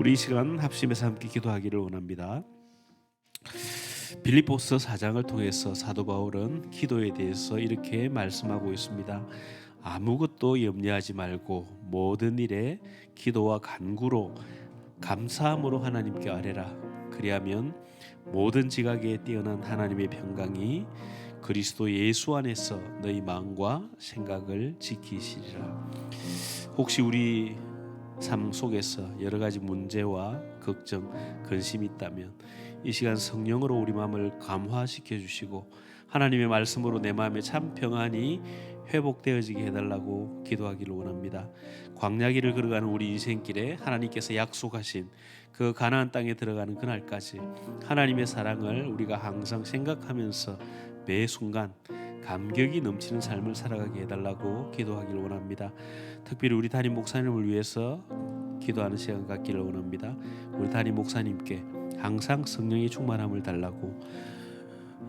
우리 이 시간 합심해서 함께 기도하기를 원합니다. 빌립보서 4장을 통해서 사도 바울은 기도에 대해서 이렇게 말씀하고 있습니다. 아무것도 염려하지 말고 모든 일에 기도와 간구로 감사함으로 하나님께 아뢰라. 그리하면 모든 지각에 뛰어난 하나님의 평강이 그리스도 예수 안에서 너희 마음과 생각을 지키시리라. 혹시 우리 삶 속에서 여러 가지 문제와 걱정, 근심이 있다면 이 시간 성령으로 우리 마음을 감화시켜 주시고 하나님의 말씀으로 내 마음에 참 평안이 회복되어지게 해달라고 기도하기를 원합니다. 광야길을 걸어가는 우리 인생길에 하나님께서 약속하신 그 가나안 땅에 들어가는 그날까지 하나님의 사랑을 우리가 항상 생각하면서 매 순간 감격이 넘치는 삶을 살아가게 해달라고 기도하기를 원합니다. 특별히 우리 담임 목사님을 위해서 기도하는 시간 갖기를 원합니다. 우리 담임 목사님께 항상 성령의 충만함을 달라고,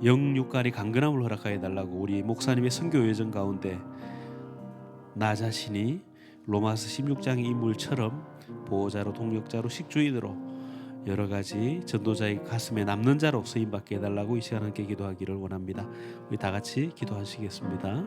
영육간의 강건함을 허락하여 달라고, 우리 목사님의 선교 여정 가운데 나 자신이 로마서 16장의 인물처럼 보호자로, 동역자로, 식주인으로 여러 가지 전도자의 가슴에 남는 자로 쓰임받게 해달라고 이 시간 함께 기도하기를 원합니다. 우리 다 같이 기도하시겠습니다.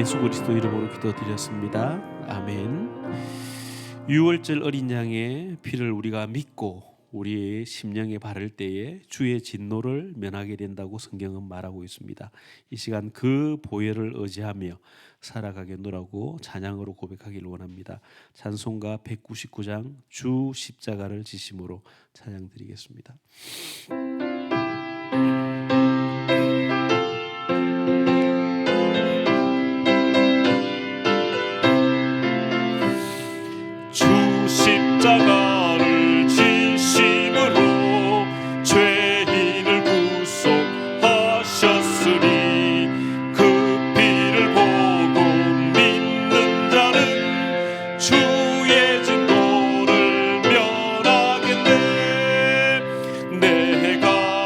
예수 그리스도 이름으로 기도드렸습니다. 아멘. 유월절 어린 양의 피를 우리가 믿고 우리의 심령에 바를 때에 주의 진노를 면하게 된다고 성경은 말하고 있습니다. 이 시간 그 보혈을 의지하며 살아가겠노라고 찬양으로 고백하기를 원합니다. 찬송가 199장 주 십자가를 지심으로 찬양드리겠습니다. 십자가를 지심으로 죄인을 구속하셨으니 그 피를 보고 믿는 자는 주의 진노를 면하겠네. 내가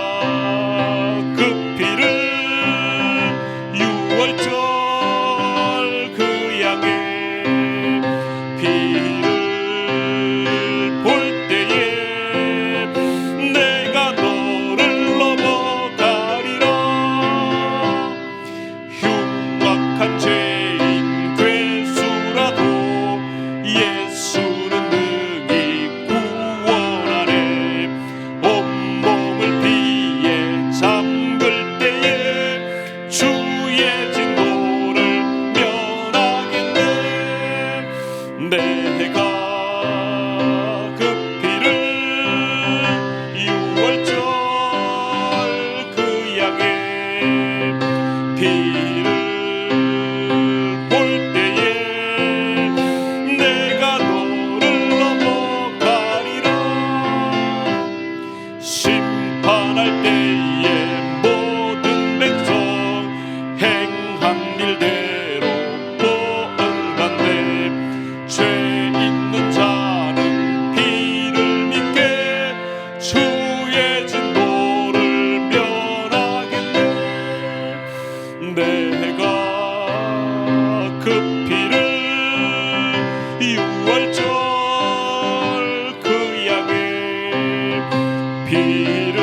피를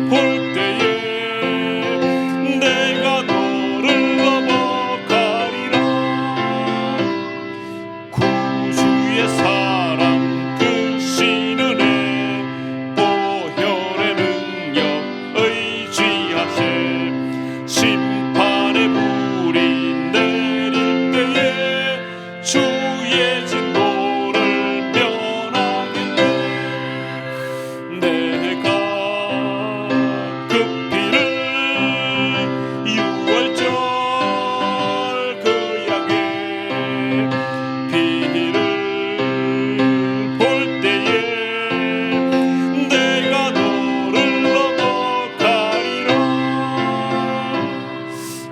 볼 때에 내가 너를 넘어가리라. 구주의 사랑 그 신은혜 보혈의 능력 의지하세. 심판의 불이 내릴 때에 주의 진노를 면하겠네. 내가 그 피를 유월절 그 양의 피를 볼 때에 내가 너를 넘어가리라.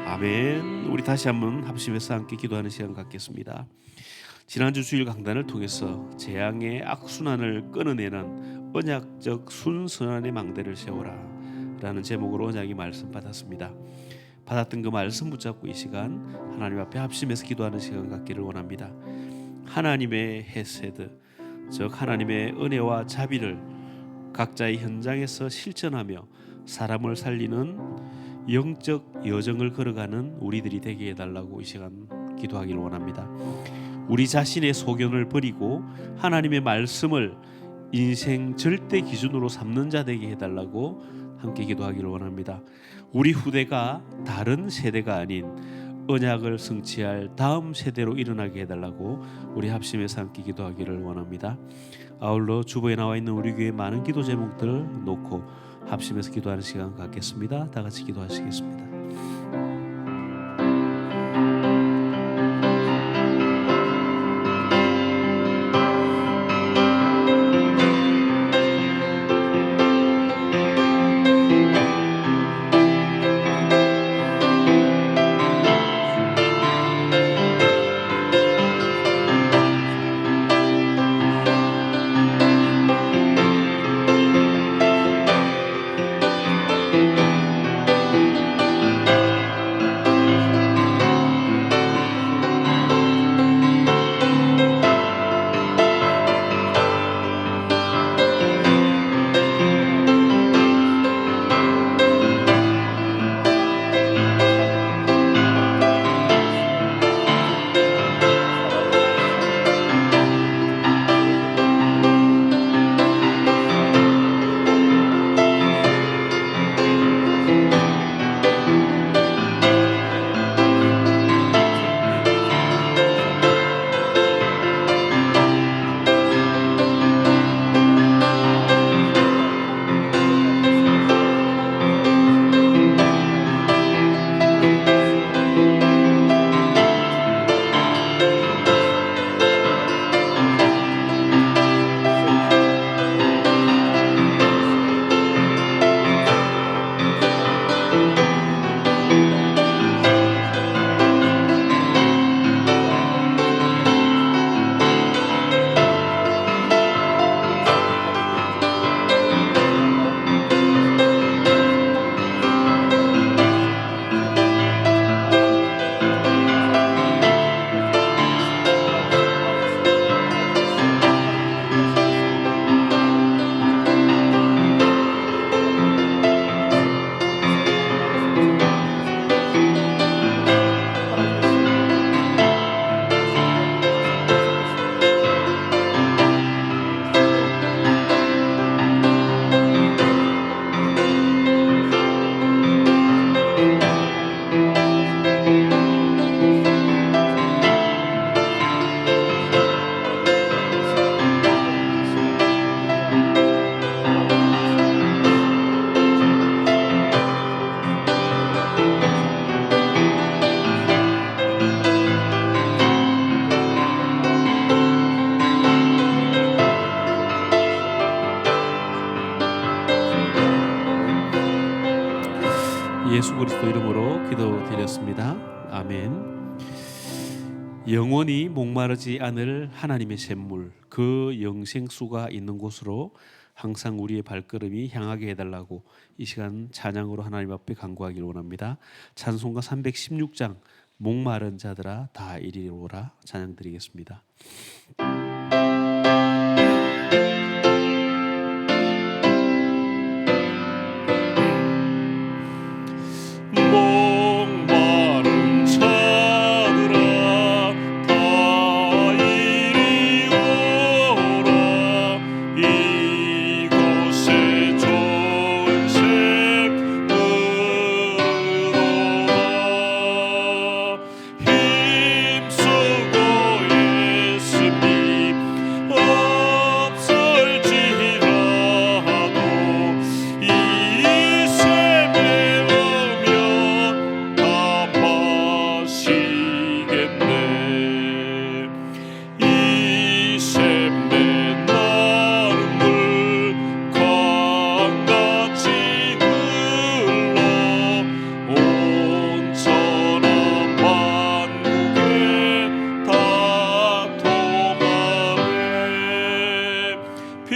아멘. 우리 다시 한번 합심해서 함께 기도하는 시간 갖겠습니다. 지난주 주일 강단을 통해서 재앙의 악순환을 끊어내는 언약적 순선한의 망대를 세워라 라는 제목으로 언약의 말씀 받았습니다. 받았던 그 말씀 붙잡고 이 시간 하나님 앞에 합심해서 기도하는 시간 갖기를 원합니다. 하나님의 헤세드, 즉 하나님의 은혜와 자비를 각자의 현장에서 실천하며 사람을 살리는 영적 여정을 걸어가는 우리들이 되게 해달라고 이 시간 기도하기를 원합니다. 우리 자신의 소견을 버리고 하나님의 말씀을 인생 절대 기준으로 삼는 자 되게 해달라고 함께 기도하기를 원합니다. 우리 후대가 다른 세대가 아닌 언약을 성취할 다음 세대로 일어나게 해달라고 우리 합심해서 함께 기도하기를 원합니다. 아울러 주보에 나와 있는 우리 교회 많은 기도 제목들을 놓고 합심해서 기도하는 시간 갖겠습니다. 다 같이 기도하시겠습니다. 예수 그리스도 이름으로 기도드렸습니다. 아멘. 영원히 목마르지 않을 하나님의 샘물, 그 영생수가 있는 곳으로 항상 우리의 발걸음이 향하게 해달라고 이 시간 찬양으로 하나님 앞에 간구하기를 원합니다. 찬송가 316장 목마른 자들아 다 이리 오라 찬양 드리겠습니다.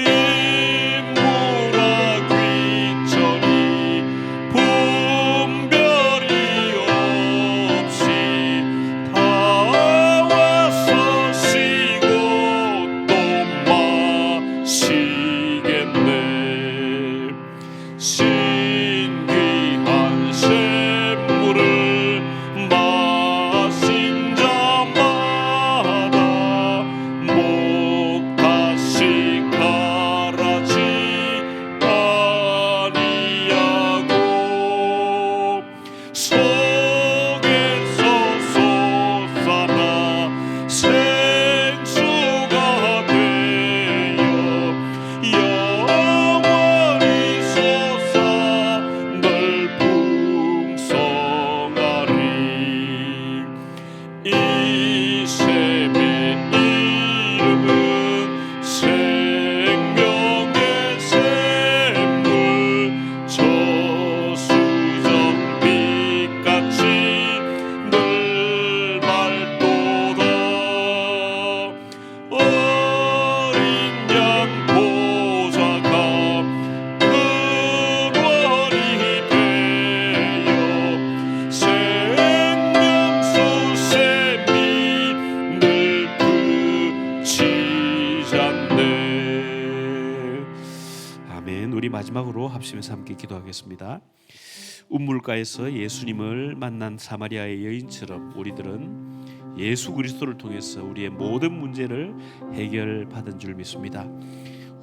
흰무라 귀천이 분별이 없이 다 와서 쉬고 또 마시겠네. 신귀한 샘물을 마신 자마다 목 다시 가라지 아니하고 속에서 솟아나 생수가 되어 영원히 솟아 널 풍성하리. 이 샘의 이름은 생명의 샘물, 저수정 빛같이 늘 맑도다. 어린 양 보좌가 근원이 되어 생명수 샘이 늘 그치잖네. 아멘. 우리 마지막으로 합심해서 함께 기도하겠습니다. 운물가에서 예수님을 만난 사마리아의 여인처럼 우리들은 예수 그리스도를 통해서 우리의 모든 문제를 해결받은 줄 믿습니다.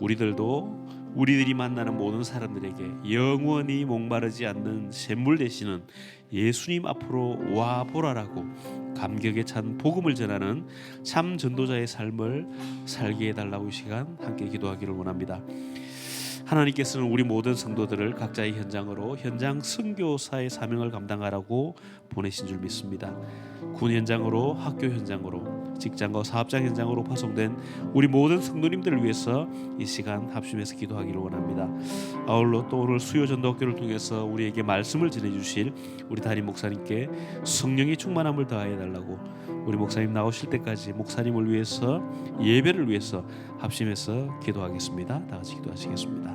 우리들도 우리들이 만나는 모든 사람들에게 영원히 목마르지 않는 샘물 되시는 예수님 앞으로 와 보라라고 감격에 찬 복음을 전하는 참 전도자의 삶을 살게 해달라고 이 시간 함께 기도하기를 원합니다. 하나님께서는 우리 모든 성도들을 각자의 현장으로 현장 선교사의 사명을 감당하라고 보내신 줄 믿습니다. 군 현장으로, 학교 현장으로, 직장과 사업장 현장으로 파송된 우리 모든 성도님들을 위해서 이 시간 합심해서 기도하기를 원합니다. 아울러 또 오늘 수요 전도학교를 통해서 우리에게 말씀을 전해주실 우리 담임 목사님께 성령의 충만함을 더하여 달라고, 우리 목사님 나오실 때까지 목사님을 위해서, 예배를 위해서 합심해서 기도하겠습니다. 다 같이 기도하시겠습니다.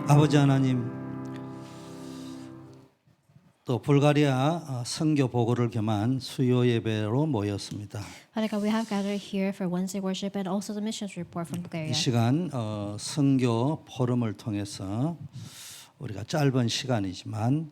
아버지 하나님, 또 불가리아 선교 보고를 겸한 수요 예배로 모였습니다. Father God, we have gathered here for Wednesday worship and also the missions report from 이 Bulgaria. 시간 선교 포럼을 통해서 우리가 짧은 시간이지만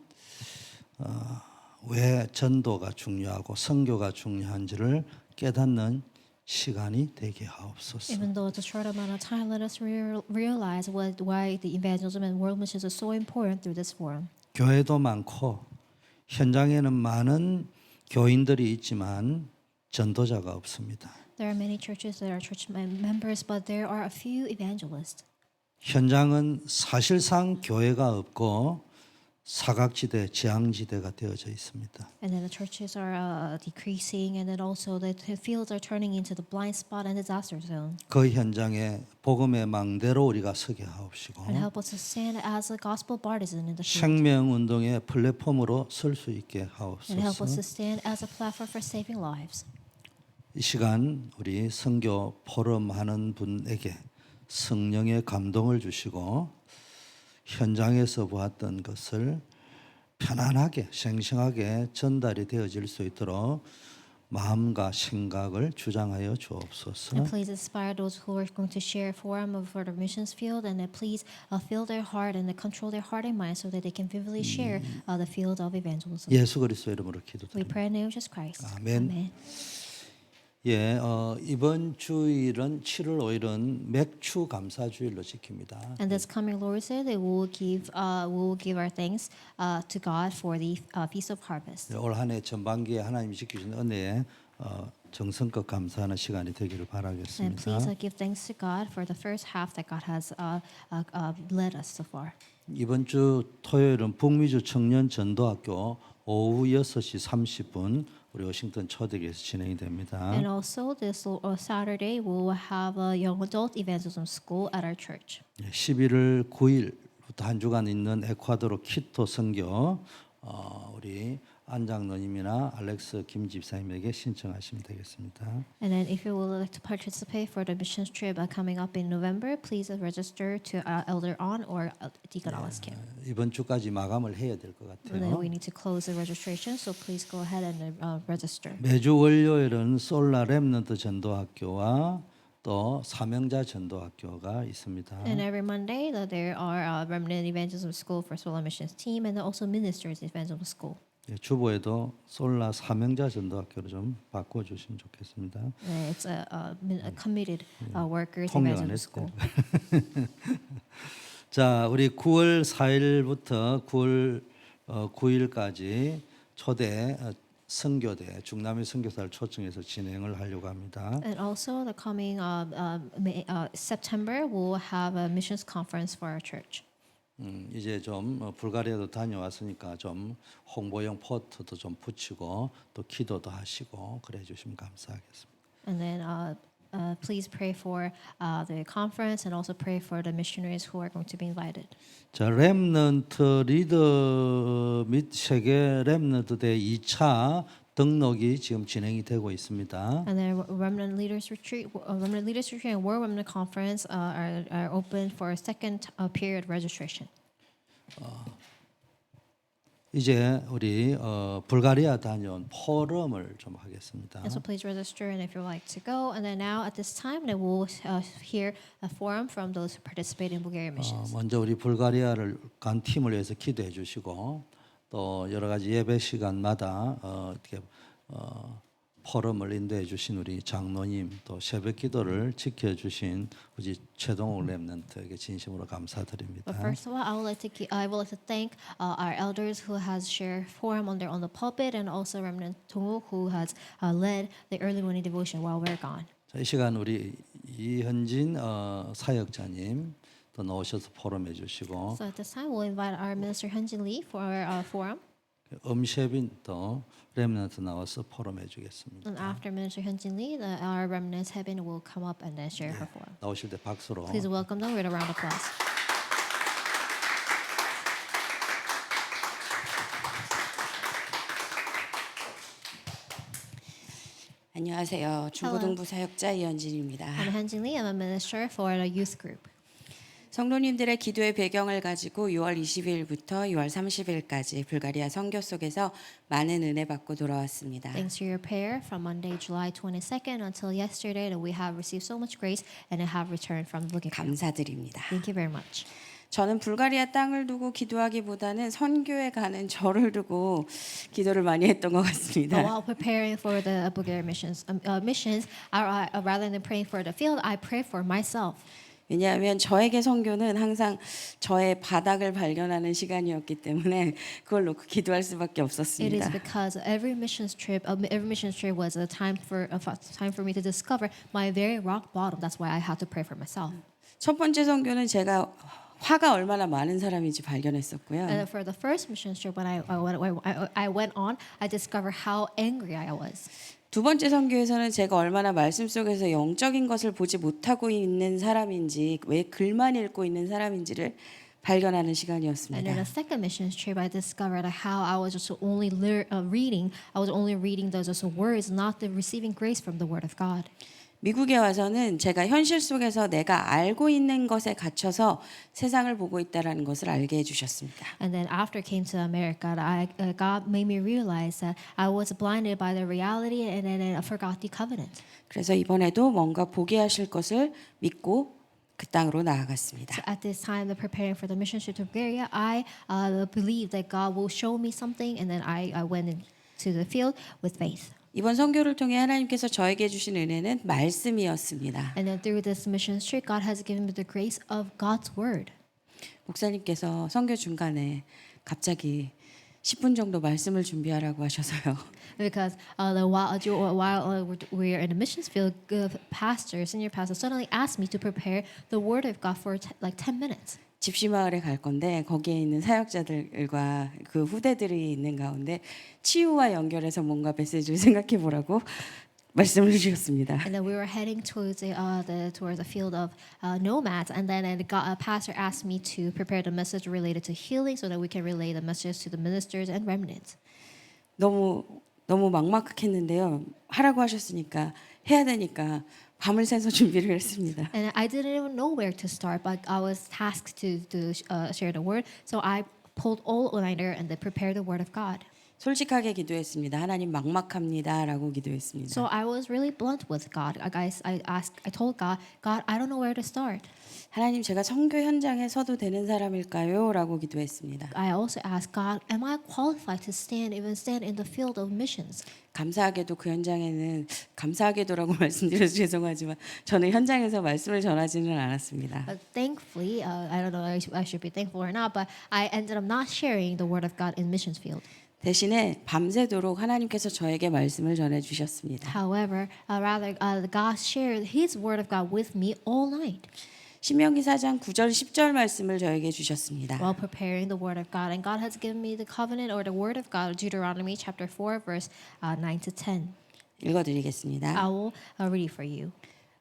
왜 전도가 중요하고 선교가 중요한지를 깨닫는 시간이 되게 하옵소서. Even though it's a short amount of time, let us realize why the evangelism and world missions are so important through this forum. 교회도 많고 현장에는 많은 교인들이 있지만 전도자가 없습니다. There are many churches that are church members, but there are a few evangelists. 현장은 사실상 교회가 없고 사각지대, 재앙지대가 되어져 있습니다. And then the churches are decreasing, and then also the fields are turning into the blind spot and disaster zone. 그 현장에 복음의 망대로 우리가 서게 하옵시고 And help us to stand as a gospel partisan in the field. 생명운동의 플랫폼으로 설 수 있게 And help us 하옵소서. to stand as a platform for saving lives. 이 시간 우리 선교 포럼 하는 분에게 성령의 감동을 주시고 현장에서 보았던 것을 편안하게 생생하게 전달이 되어질 수 있도록 마음과 생각을 주장하여 주옵소서. And please inspire those who are going to share forum for the missions field, and then please fill their heart and control their heart and mind so that they can vividly share the field of evangelism. 예수 그리스도 이름으로 We 기도드립니다. pray in the name of Jesus Christ. 아멘. Amen. 예, 이번 주일은 7월 5일은 맥주 감사 주일로 지킵니다. And this coming Lord's Day, we will give our thanks to God for the Feast of Harvest. 올 한 해 전반기에 하나님이 지키신 은혜에 정성껏 감사하는 시간이 되기를 And 바라겠습니다. please give thanks to God for the first half that God has led us so far. 이번 주 토요일은 북미주 청년 전도학교 오후 6시 30분 우리 워싱턴 초대교에서 진행이 됩니다. And also this Saturday, we will have a young adult evangelism school at our church. 11월 9일부터 한 주간 있는 에콰도르 키토 선교 우리 안 장로님이나 알렉스 김 집사님에게 신청하시면 되겠습니다. And then if you would like to participate for the missions trip coming up in November, please register to Elder On or Deacon Alice Kim. 이번 주까지 마감을 해야 될 것 And then 같아요. we need to close the registration, so please go ahead and register. 매주 월요일은 솔라 렘넌트 전도학교와 또 사명자 전도학교가 있습니다. And every Monday, there are Remnant Evangelism School for Solar Missions team, and also Ministers Evangelism School. 예, 주보에도 솔라 사명자 전도학교로 좀 바꿔주시면 좋겠습니다. And it's a committed workers 통역 안 evangelism 했을 school. 자, 우리 9월 4일부터 9월 9일까지 초대 선교대 중남미 선교사를 초청해서 진행을 하려고 합니다. And also, the coming September, we'll have a missions conference for our church. 이제 좀 불가리아도 다녀왔으니까 좀 홍보용 포스터도 좀 붙이고 또 기도도 하시고 그래 주시면 감사하겠습니다. And then please pray for the conference and also pray for the missionaries who are going to be invited. 자, 렘넌트 리더 및 세계 렘넌트 대 2차 등록이 지금 진행이 되고 있습니다. And then Remnant Leaders Retreat and World Remnant Conference are open for a second period registration. 이제 우리 불가리아 다녀온 포럼을 좀 하겠습니다. And so please register, and if you'd like to go. And then now at this time, then we'll hear a forum from those who participate in Bulgarian missions. 먼저 우리 불가리아를 간 팀을 위해서 기도해 주시고 또 여러 가지 예배 시간마다 이렇게 포럼을 인도해 주신 우리 장로님 또 새벽 기도를 지켜 주신 우리 최동욱 렘넌트에게 진심으로 감사드립니다. But first of all, I would like to thank our elders who has shared forum on the pulpit, and also Remnant Tonguk who has led the early morning devotion while we're gone. 자, 이 시간 우리 이현진 사역자님 또 나오셔서 포럼해 주시고 So at this time, we'll invite our minister Hyunjin Lee for our forum. 음셰빈 또 렘넌트 나와서 포럼해 주겠습니다. And after Minister Hyunjin Lee, our remnants heaven will come up and then share her forum. 나오실 때 박수로 Please welcome them with a round of applause. 안녕하세요. 중고등부 사역자 이현진입니다. I'm Hyunjin Lee. I'm a minister for the youth group. 성도님들의 기도의 배경을 가지고 6월 20일부터 6월 30일까지 불가리아 선교 속에서 많은 은혜 받고 돌아왔습니다. Thanks to your prayer from Monday, July 22nd until yesterday, that we have received so much grace and have returned from the booking. 감사드립니다. Thank you very much. 저는 불가리아 땅을 두고 기도하기보다는 선교에 가는 저를 두고 기도를 많이 했던 것 But 같습니다. while preparing for the Bulgarian missions, rather than praying for the field, I prayed for myself. 왜냐하면 저에게 선교는 항상 저의 바닥을 발견하는 시간이었기 때문에 그걸 놓고 기도할 수밖에 It is 없었습니다. because every missions trip was a time for me to discover my very rock bottom. That's why I had to pray for myself. 첫 번째 선교는 제가 화가 얼마나 많은 사람인지 발견했었고요. And for the first missions trip, when I went on, I discovered how angry I was. 두 번째 선교에서는 제가 얼마나 말씀 속에서 영적인 것을 보지 못하고 있는 사람인지, 왜 글만 읽고 있는 사람인지를 발견하는 And in 시간이었습니다. the second missions trip, I discovered how I was just only reading. I was only reading those words, not receiving grace from the Word of God. 미국에 와서는 제가 현실 속에서 내가 알고 있는 것에 갇혀서 세상을 보고 있다라는 것을 알게 해주셨습니다. And then after I came to America, God made me realize that I was blinded by the reality, and then I forgot the covenant. 그래서 이번에도 뭔가 보게 하실 것을 믿고 그 땅으로 나아갔습니다. So at this time, preparing for the mission trip to Bulgaria, I believed that God will show me something, and then I went into the field with faith. 이번 선교를 통해 하나님께서 저에게 주신 은혜는 말씀이었습니다. And then through this mission trip, God has given me the grace of God's word. 목사님께서 선교 중간에 갑자기 10분 정도 말씀을 준비하라고 하셔서요. Because while we are in the missions field, senior pastor suddenly asked me to prepare the word of God for like 10 minutes. 집시마을에 갈 건데 거기에 있는 사역자들과 그 후대들이 있는 가운데 치유와 연결해서 뭔가 메시지를 생각해 보라고 말씀을 주셨습니다. And then we were heading towards the field of nomads, and then a pastor asked me to prepare the message related to healing, so that we can relay the message to the ministers and remnants. 너무 막막했는데요. 하라고 하셨으니까 해야 되니까 밤을 새서 준비를 했습니다. And I didn't even know where to start, but I was tasked to share the word, so I pulled all-nighter and then prepared the word of God. 솔직하게 기도했습니다. 하나님 막막합니다라고 기도했습니다. So I was really blunt with God. I told God, I don't know where to start. 하나님 제가 선교 현장에 서도 되는 사람일까요?라고 기도했습니다. I also asked God, am I qualified to stand in the field of missions? 감사하게도 그 현장에는 감사하게도라고 말씀드려서 죄송하지만 저는 현장에서 말씀을 전하지는 않았습니다. Thankfully, I don't know if I should be thankful or not, but I ended up not sharing the word of God in missions field. 대신에 밤새도록 하나님께서 저에게 말씀을 전해 주셨습니다. However, God shared His word of God with me all night 신명기 4장 9절 10절 말씀을 저에게 주셨습니다. while preparing the word of God. And God has given me the covenant or the word of God, Deuteronomy chapter 4, verse 9 to 10. 읽어드리겠습니다. I will read it for you.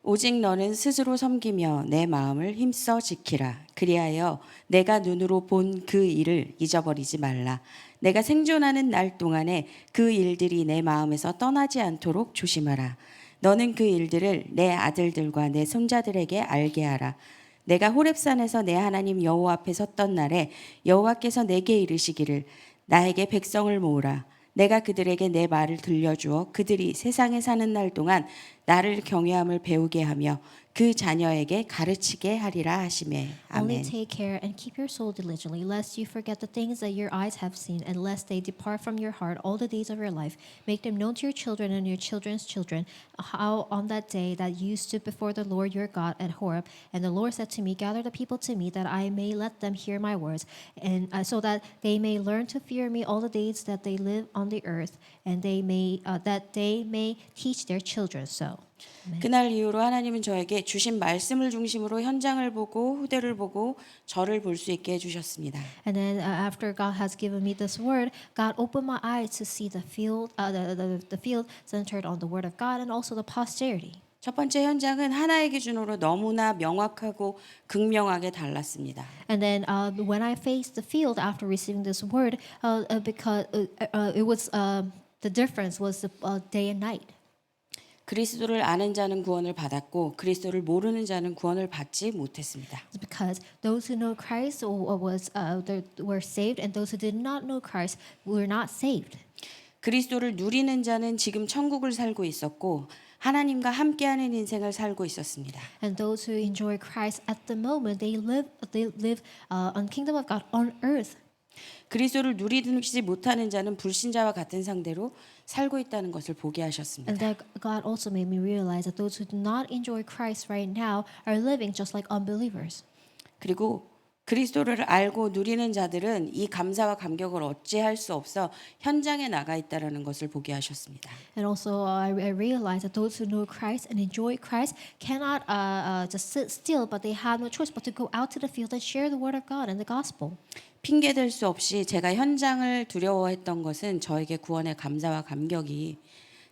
오직 너는 스스로 섬기며 내 마음을 힘써 지키라. 그리하여 내가 눈으로 본 그 일을 잊어버리지 말라. 내가 생존하는 날 동안에 그 일들이 내 마음에서 떠나지 않도록 조심하라. 너는 그 일들을 내 아들들과 내 손자들에게 알게 하라. 내가 호렙산에서 내 하나님 여호와 앞에 섰던 날에 여호와께서 내게 이르시기를 나에게 백성을 모으라. 내가 그들에게 내 말을 들려주어 그들이 세상에 사는 날 동안 나를 경외함을 배우게 하며 그 자녀에게 가르치게 하리라 하시매. Only 아멘. take care and keep your soul diligently, lest you forget the things that your eyes have seen, and lest they depart from your heart all the days of your life. Make them known to your children and your children's children, how on that day that you stood before the Lord your God at Horeb, and the Lord said to me, gather the people to me, that I may let them hear my words, and so that they may learn to fear me all the days that they live on the earth, and that they may teach their children so. 그날 이후로 하나님은 저에게 주신 말씀을 중심으로 현장을 보고 후대를 보고 저를 볼 수 있게 해주셨습니다. And then after God has given me this word, God opened my eyes to see the field centered on the word of God and also the posterity. 첫 번째 현장은 하나의 기준으로 너무나 명확하고 극명하게 달랐습니다. And then when I faced the field after receiving this word, because it was the difference was day and night. 그리스도를 아는 자는 구원을 받았고 그리스도를 모르는 자는 구원을 받지 못했습니다. It's because those who know Christ were saved, and those who did not know Christ were not saved. 그리스도를 누리는 자는 지금 천국을 살고 있었고 하나님과 함께하는 인생을 살고 있었습니다. And those who enjoy Christ at the moment, they live on kingdom of God on earth. 그리스도를 누리지 못하는 자는 불신자와 같은 상대로 살고 있다는 것을 보게 하셨습니다. And that God also made me realize that those who do not enjoy Christ right now are living just like unbelievers. 그리고 그리스도를 알고 누리는 자들은 이 감사와 감격을 어찌할 수 없어 현장에 나가 있다라는 것을 보게 하셨습니다. And also, I realize that those who know Christ and enjoy Christ cannot just sit still, but they have no choice but to go out to the field and share the word of God and the gospel. 핑계 댈 수 없이 제가 현장을 두려워했던 것은 저에게 구원의 감사와 감격이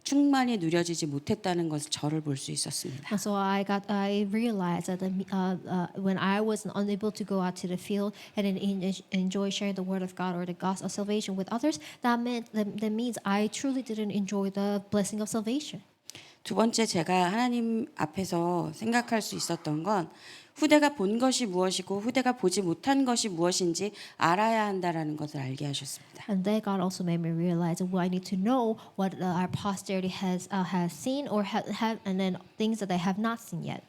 충만히 누려지지 못했다는 것을 저를 볼 수 있었습니다. And so I realized that when I was unable to go out to the field and enjoy sharing the word of God or the gospel of salvation with others, that means I truly didn't enjoy the blessing of salvation. 두 번째 제가 하나님 앞에서 생각할 수 있었던 건 후대가 본 것이 무엇이고 후대가 보지 못한 것이 무엇인지 알아야 한다라는 것을 알게 하셨습니다. And then God also made me realize that I need to know what our posterity has seen or have, and then things that they have not seen yet.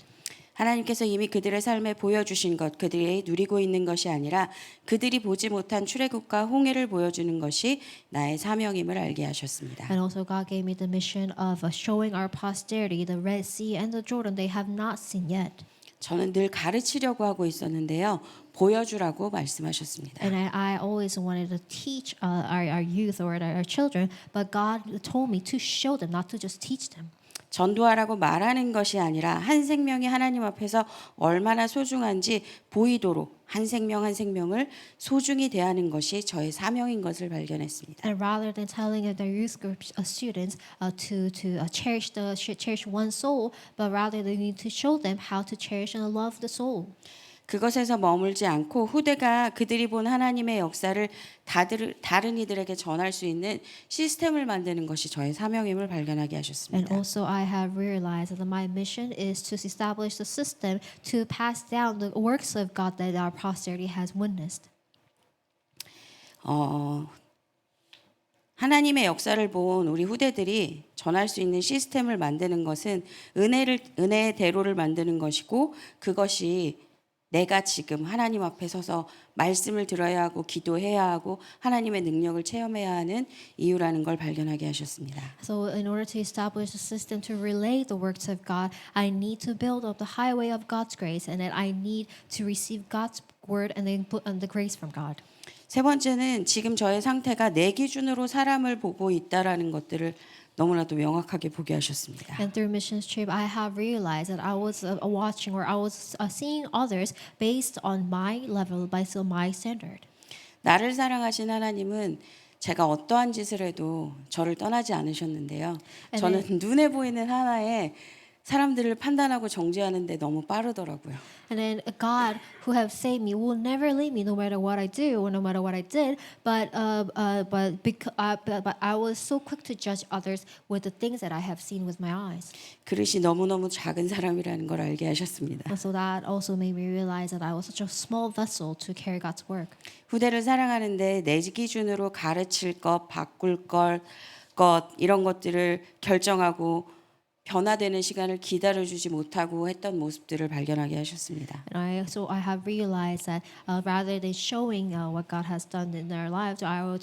하나님께서 이미 그들의 삶에 보여주신 것, 그들이 누리고 있는 것이 아니라 그들이 보지 못한 출애굽과 홍해를 보여주는 것이 나의 사명임을 알게 하셨습니다. And also God gave me the mission of showing our posterity the Red Sea and the Jordan they have not seen yet. 저는 늘 가르치려고 하고 있었는데요. 보여주라고 말씀하셨습니다. And I always wanted to teach our youth or our children, but God told me to show them, not to just teach them. 전도하라고 말하는 것이 아니라 한 생명이 하나님 앞에서 얼마나 소중한지 보이도록 한 생명 한 생명을 소중히 대하는 것이 저의 사명인 것을 발견했습니다. And rather than telling their youth group students to cherish one soul, but rather they need to show them how to cherish and love the soul. 그것에서 머물지 않고 후대가 그들이 본 하나님의 역사를 다른 이들에게 전할 수 있는 시스템을 만드는 것이 저의 사명임을 발견하게 And 하셨습니다. also I have realized that my mission is to establish the system to pass down the works of God that our posterity has witnessed. 하나님의 역사를 본 우리 후대들이 전할 수 있는 시스템을 만드는 것은 은혜의 대로를 만드는 것이고 그것이 내가 지금 하나님 앞에 서서 말씀을 들어야 하고 기도해야 하고 하나님의 능력을 체험해야 하는 이유라는 걸 발견하게 하셨습니다. So in order to establish a system to relay the works of God, I need to build up the highway of God's grace, and that I need to receive God's word and the grace from God. 세 번째는 지금 저의 상태가 내 기준으로 사람을 보고 있다라는 것들을 너무나도 명확하게 보게 하셨습니다. And through missions trip, I have realized that I was watching or I was seeing others based on my level, based on my standard. 나를 사랑하신 하나님은 제가 어떠한 짓을 해도 저를 떠나지 않으셨는데요. 저는 눈에 보이는 하나의 사람들을 판단하고 정죄하는데 너무 빠르더라고요. And then God, who have saved me, will never leave me, no matter what I do or no matter what I did. But I was so quick to judge others with the things that I have seen with my eyes. 그릇이 너무너무 작은 사람이라는 걸 알게 하셨습니다. And so that also made me realize that I was such a small vessel to carry God's work. 후대를 사랑하는데 내 기준으로 가르칠 것, 바꿀 것 이런 것들을 결정하고 변화되는 시간을 기다려주지 못하고 했던 모습들을 발견하게 하셨습니다. And I have realized that rather than showing what God has done in their lives, I was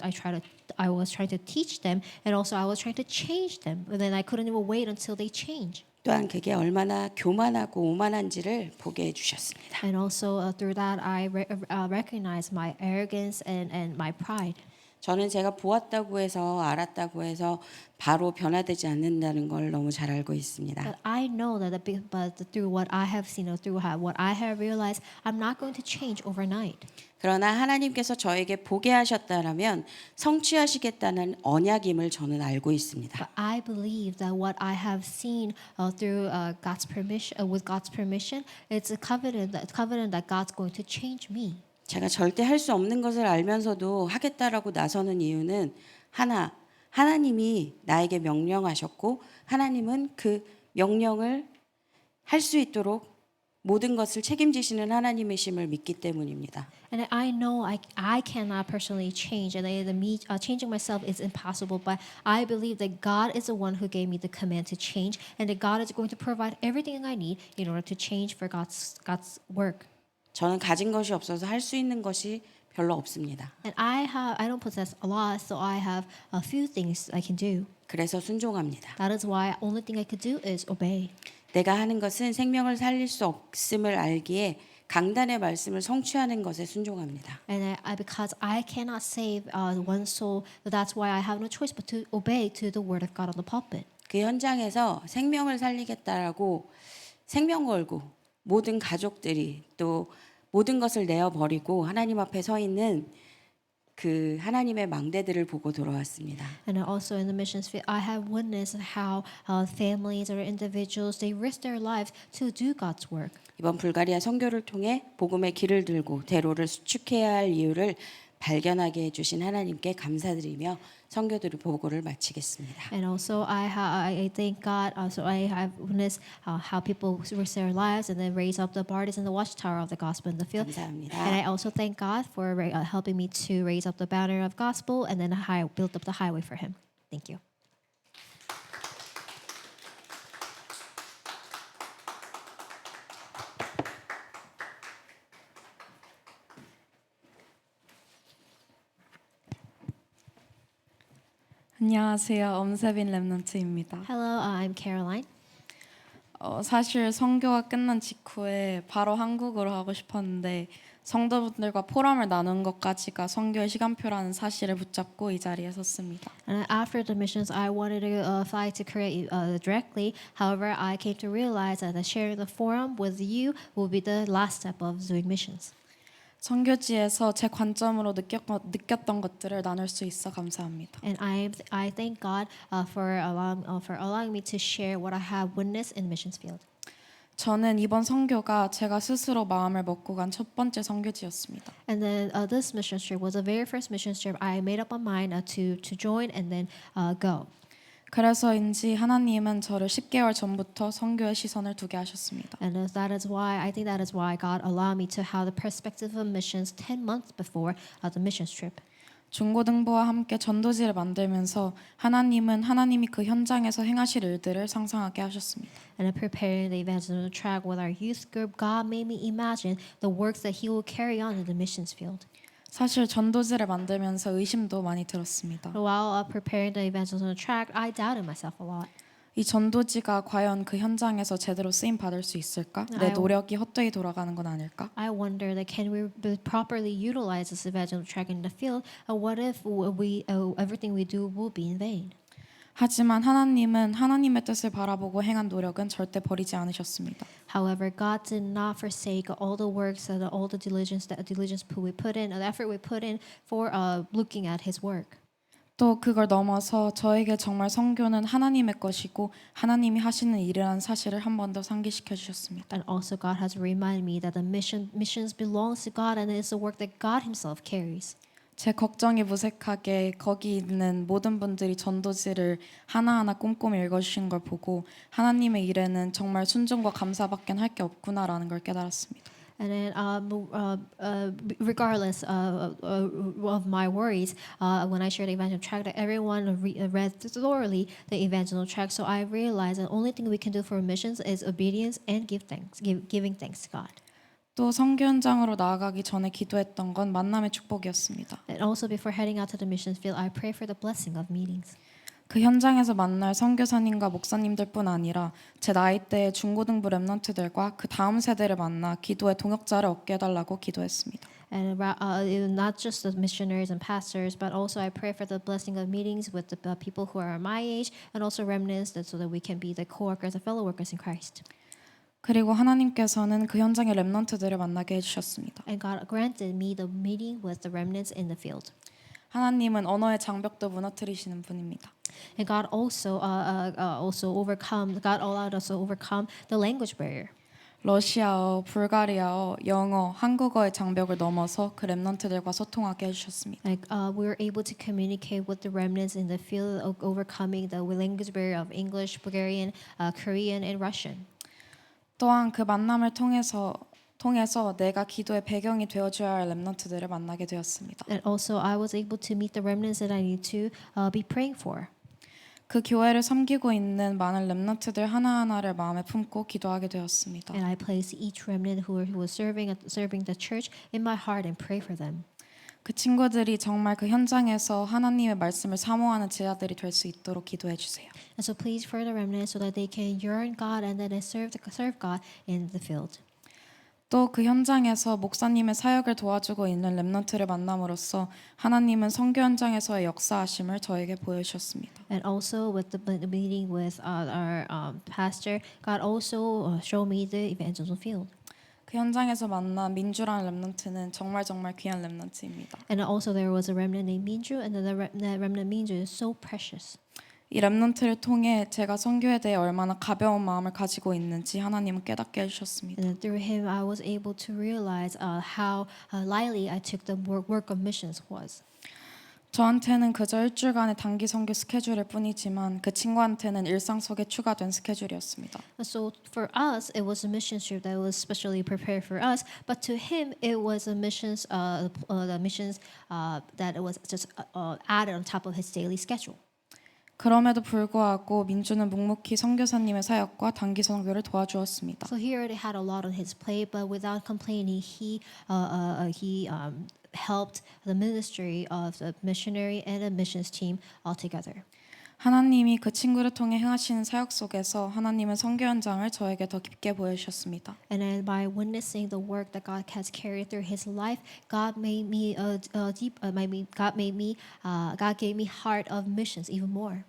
trying to teach them, and also I was trying to change them. But then I couldn't even wait until they change. 또한 그게 얼마나 교만하고 오만한지를 보게 해주셨습니다. And also through that, I recognize my arrogance and my pride. 저는 제가 보았다고 해서 알았다고 해서 바로 변화되지 않는다는 걸 너무 잘 알고 있습니다. But I know that through what I have seen or through what I have realized, I'm not going to change overnight. 그러나 하나님께서 저에게 보게 하셨다라면 성취하시겠다는 언약임을 저는 알고 있습니다. But I believe that what I have seen through God's permission, with God's permission, it's a covenant that God's going to change me. 제가 절대 할 수 없는 것을 알면서도 하겠다라고 나서는 이유는 하나, 하나님이 나에게 명령하셨고 하나님은 그 명령을 할 수 있도록 모든 것을 책임지시는 하나님이심을 믿기 때문입니다. And I know I cannot personally change, and changing myself is impossible. But I believe that God is the one who gave me the command to change, and that God is going to provide everything I need in order to change for God's work. 저는 가진 것이 없어서 할 수 있는 것이 별로 없습니다. And I don't possess a lot, so I have a few things I can do. 그래서 순종합니다. That is why only thing I could do is obey. 내가 하는 것은 생명을 살릴 수 없음을 알기에 강단의 말씀을 성취하는 것에 순종합니다. And because I cannot save one soul, that's why I have no choice but to obey to the word of God on the pulpit. 그 현장에서 생명을 살리겠다라고 생명 걸고 모든 가족들이 또 모든 것을 내어 버리고 하나님 앞에 서 있는 그 하나님의 망대들을 보고 돌아왔습니다. And also in the missions field, I have witnessed how families or individuals they risk their lives to do God's work. 이번 불가리아 선교를 통해 복음의 길을 들고 대로를 수축해야 할 이유를 발견하게 해주신 하나님께 감사드리며 선교들의 보고를 마치겠습니다. And also I thank God. Also I have witnessed how people risk their lives and then raise up the bodies in the watchtower of the gospel in the field. 감사합니다. And I also thank God for helping me to raise up the banner of gospel and then build up the highway for Him. Thank you. 안녕하세요. 엄세빈 랩넌트입니다. Hello, I'm Caroline. 사실 선교가 끝난 직후에 바로 한국으로 하고 싶었는데 성도분들과 포럼을 나눈 것까지가 선교의 시간표라는 사실을 붙잡고 이 자리에 섰습니다. And after the missions, I wanted to fly to Korea directly. However, I came to realize that sharing the forum with you will be the last step of doing missions. 선교지에서 제 관점으로 느꼈던 것들을 나눌 수 있어 감사합니다. And I thank God for allowing me to share what I have witnessed in the missions field. 저는 이번 선교가 제가 스스로 마음을 먹고 간 첫 번째 선교지였습니다. And then this mission trip was the very first mission trip I made up my mind to join and then go. 그래서인지 하나님은 저를 10개월 전부터 선교의 시선을 두게 하셨습니다. And that is why I think that is why God allowed me to have the perspective of missions 10 months before the missions trip. 중고등부와 함께 전도지를 만들면서 하나님이 그 현장에서 행하실 일들을 상상하게 하셨습니다. And in preparing the evangelism track with our youth group, God made me imagine the works that He will carry on in the missions field. 사실 전도지를 만들면서 의심도 많이 들었습니다. While preparing the evangelism track, I doubted myself a lot. 이 전도지가 과연 그 현장에서 제대로 쓰임 받을 수 있을까? 내 노력이 헛되이 돌아가는 건 아닐까? I wonder that can we properly utilize this evangelism track in the field? What if everything we do will be in vain? 하지만 하나님은 하나님의 뜻을 바라보고 행한 노력은 절대 버리지 않으셨습니다. However, God did not forsake all the works and all the diligence we put in, the effort we put in for looking at His work. 또 그걸 넘어서 저에게 정말 선교는 하나님의 것이고 하나님이 하시는 일이라는 사실을 한 번 더 상기시켜 주셨습니다. And also, God has reminded me that the missions belongs to God and is the work that God Himself carries. 제 걱정이 무색하게 거기 있는 모든 분들이 전도지를 하나하나 꼼꼼히 읽어주신 걸 보고 하나님의 일에는 정말 순종과 감사밖에 할 게 없구나라는 걸 깨달았습니다. And then, regardless of my worries, when I shared the evangelism tract, that everyone read thoroughly the evangelism tract. So I realized the only thing we can do for missions is obedience and giving thanks to God. 또 선교 현장으로 나아가기 전에 기도했던 건 만남의 축복이었습니다. And also, before heading out to the missions field, I pray for the blessing of meetings. 그 현장에서 만날 선교사님과 목사님들뿐 아니라 제 나이대의 중고등부 랩런트들과 그 다음 세대를 만나 기도의 동역자를 얻게 해달라고 기도했습니다. And not just the missionaries and pastors, but also I pray for the blessing of meetings with the people who are my age and also remnants, so that we can be the co-workers and fellow workers in Christ. 그리고 하나님께서는 그 현장의 랩런트들을 만나게 해주셨습니다. And God granted me the meeting with the remnants in the field. 하나님은 언어의 장벽도 무너뜨리시는 분입니다. And God allowed us to overcome the language barrier. 러시아어, 불가리아어, 영어, 한국어의 장벽을 넘어서 그 렘넌트들과 소통하게 해주셨습니다. Like we were able to communicate with the remnants in the field of overcoming the language barrier of English, Bulgarian, Korean, and Russian. 또한 그 만남을 통해서 내가 기도의 배경이 되어줘야 할 렘넌트들을 만나게 되었습니다. And also, I was able to meet the remnants that I need to be praying for. 그 교회를 섬기고 있는 많은 렘넌트들 하나하나를 마음에 품고 기도하게 되었습니다. And I placed each remnant who was serving the church in my heart and pray for them. 그 친구들이 정말 그 현장에서 하나님의 말씀을 사모하는 제자들이 될 수 있도록 기도해 주세요. And so, please for the remnants so that they can yearn God and that they serve God in the field. 또 그 현장에서 목사님의 사역을 도와주고 있는 렘넌트를 만남으로써 하나님은 선교 현장에서의 역사하심을 저에게 보여주셨습니다. And also with the meeting with our pastor, God also showed me the evangelism field. 그 현장에서 만난 민주라는 렘넌트는 정말 귀한 렘넌트입니다. And also there was a remnant named Minju, and that remnant Minju is so precious. 이 렘넌트를 통해 제가 선교에 대해 얼마나 가벼운 마음을 가지고 있는지 하나님은 깨닫게 해주셨습니다. And then through him, I was able to realize how lightly I took the work of missions was. 저한테는 그저 일주일간의 단기 선교 스케줄일 뿐이지만 그 친구한테는 일상 속에 추가된 스케줄이었습니다. So for us, it was a mission trip that was specially prepared for us. But to him, it was a missions, the missions that was just added on top of his daily schedule. 그럼에도 불구하고 민주는 묵묵히 선교사님의 사역과 단기 선교를 도와주었습니다. So he already had a lot on his plate, but without complaining, he helped the ministry of the missionary and the missions team all together. 하나님이 그 친구를 통해 행하시는 사역 속에서 하나님은 선교 현장을 저에게 더 깊게 보여주셨습니다. And then by witnessing the work that God has carried through His life, God gave me heart of missions even more.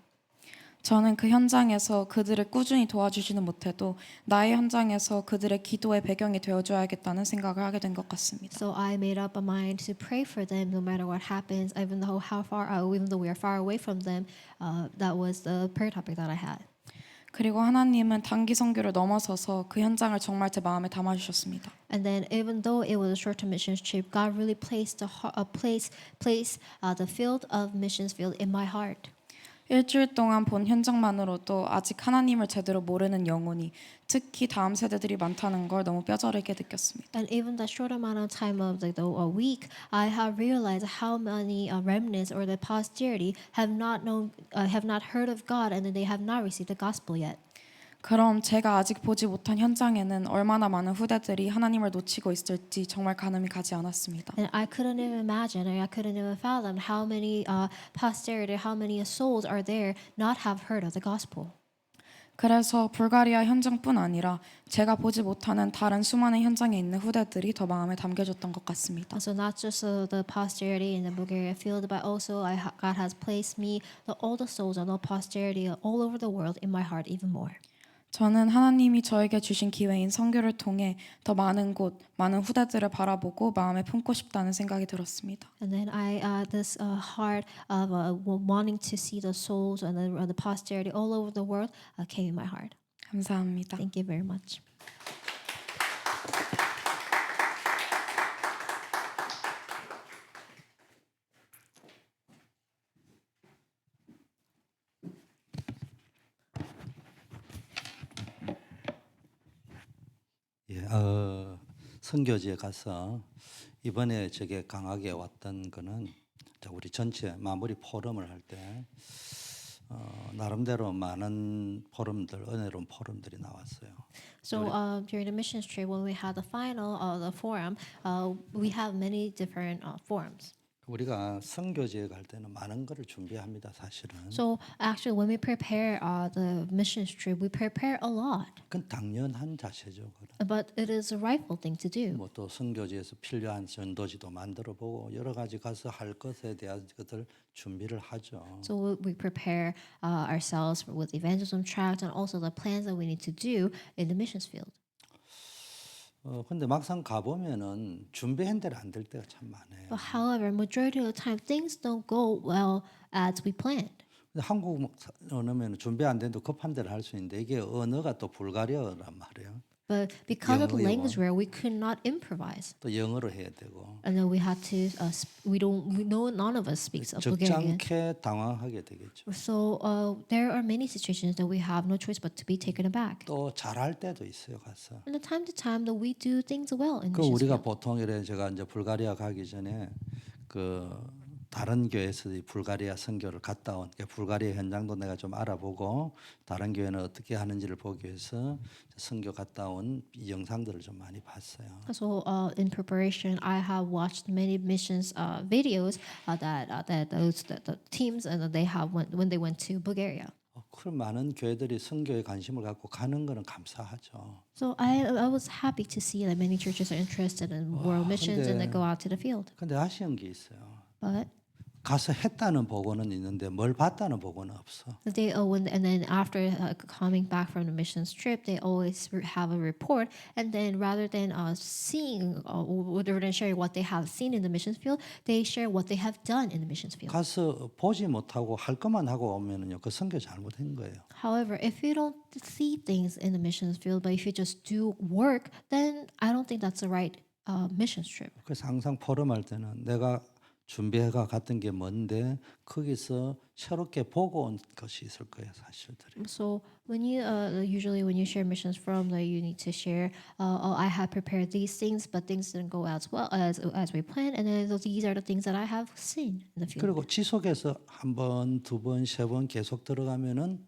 저는 그 현장에서 그들을 꾸준히 도와주지는 못해도 나의 현장에서 그들의 기도의 배경이 되어줘야겠다는 생각을 하게 된 것 같습니다. So I made up a mind to pray for them no matter what happens, even though we are far away from them. That was the prayer topic that I had. 그리고 하나님은 단기 선교를 넘어서서 그 현장을 정말 제 마음에 담아주셨습니다. And then, even though it was a short-term missions trip, God really placed the field of missions field in my heart. 일주일 동안 본 현장만으로도 아직 하나님을 제대로 모르는 영혼이 특히 다음 세대들이 많다는 걸 너무 뼈저리게 느꼈습니다. And even that short amount of time of a week, I have realized how many remnants or the posterity have not heard of God, and then they have not received the gospel yet. 그럼 제가 아직 보지 못한 현장에는 얼마나 많은 후대들이 하나님을 놓치고 있을지 정말 가늠이 가지 않았습니다. And I couldn't even imagine, or I couldn't even fathom how many posterity, how many souls are there not have heard of the gospel. 그래서 불가리아 현장뿐 아니라 제가 보지 못하는 다른 수많은 현장에 있는 후대들이 더 마음에 담겨졌던 것 같습니다. So not just the posterity in the Bulgaria field, but also God has placed me, all the souls and all posterity all over the world in my heart even more. 저는 하나님이 저에게 주신 기회인 선교를 통해 더 많은 곳, 많은 후대들을 바라보고 마음에 품고 싶다는 생각이 들었습니다. And then this heart of wanting to see the souls and the posterity all over the world came in my heart. 감사합니다. Thank you very much. 예, 선교지에 가서 이번에 저게 강하게 왔던 거는 우리 전체 마무리 포럼을 할 때 나름대로 많은 포럼들, 은혜로운 포럼들이 나왔어요. So during the missions trip, when we had the final the forum, we have many different forums. 우리가 선교지에 갈 때는 많은 것을 준비합니다, 사실은. So actually, when we prepare the missions trip, we prepare a lot. 그건 당연한 자세죠. But it is a rightful thing to do. 뭐 또 선교지에서 필요한 전도지도 만들어 보고 여러 가지 가서 할 것에 대한 것들 준비를 하죠. So we prepare ourselves with evangelism tract and also the plans that we need to do in the missions field. 근데 막상 가 보면은 준비한 대로 안 될 때가 참 많아요. But however, majority of the time, things don't go well as we planned. 근데 한국 언어면 준비 안 돼도 급한 대로 할 수 있는데 이게 언어가 또 불가리아란 말이에요. But because of the 영어, language barrier, we could not improvise. 또 영어로 해야 되고 And then we had to. We know none of us speaks Bulgarian. 적잖게 당황하게 되겠죠. So there are many situations that we have no choice but to be taken aback. 또 잘할 때도 있어요, 가서. And the time to time that we do things well in 그 missions 우리가 field. 보통 이래 제가 이제 불가리아 가기 전에 그 다른 교회에서 이 불가리아 선교를 갔다 온 불가리아 현장도 내가 좀 알아보고 다른 교회는 어떻게 하는지를 보기 위해서 선교 갔다 온 이 영상들을 좀 많이 봤어요. So in preparation, I have watched many missions videos that the teams and they have when they went to Bulgaria. 그런 많은 교회들이 선교에 관심을 갖고 가는 거는 감사하죠. So I was happy to see that many churches are interested in world missions and they go out to the field. 근데 아쉬운 게 있어요. But 가서 했다는 보고는 있는데 뭘 봤다는 보고는 없어. they and then after coming back from the missions trip, they always have a report. And then rather than seeing or rather than sharing what they have seen in the missions field, they share what they have done in the missions field. 가서 보지 못하고 할 것만 하고 오면은요, 그 선교 잘못한 거예요. However, if you don't see things in the missions field, but if you just do work, then I don't think that's the right missions trip. 그래서 항상 포럼할 때는 내가 준비해가 갔던 게 뭔데 거기서 새롭게 보고 온 것이 있을 거예요, 사실들이. So when you usually when you share missions from, you need to share. I have prepared these things, but things didn't go as well as we planned, and then these are the things that I have seen in the field. 그리고 지속해서 한 번, 두 번, 세 번 계속 들어가면은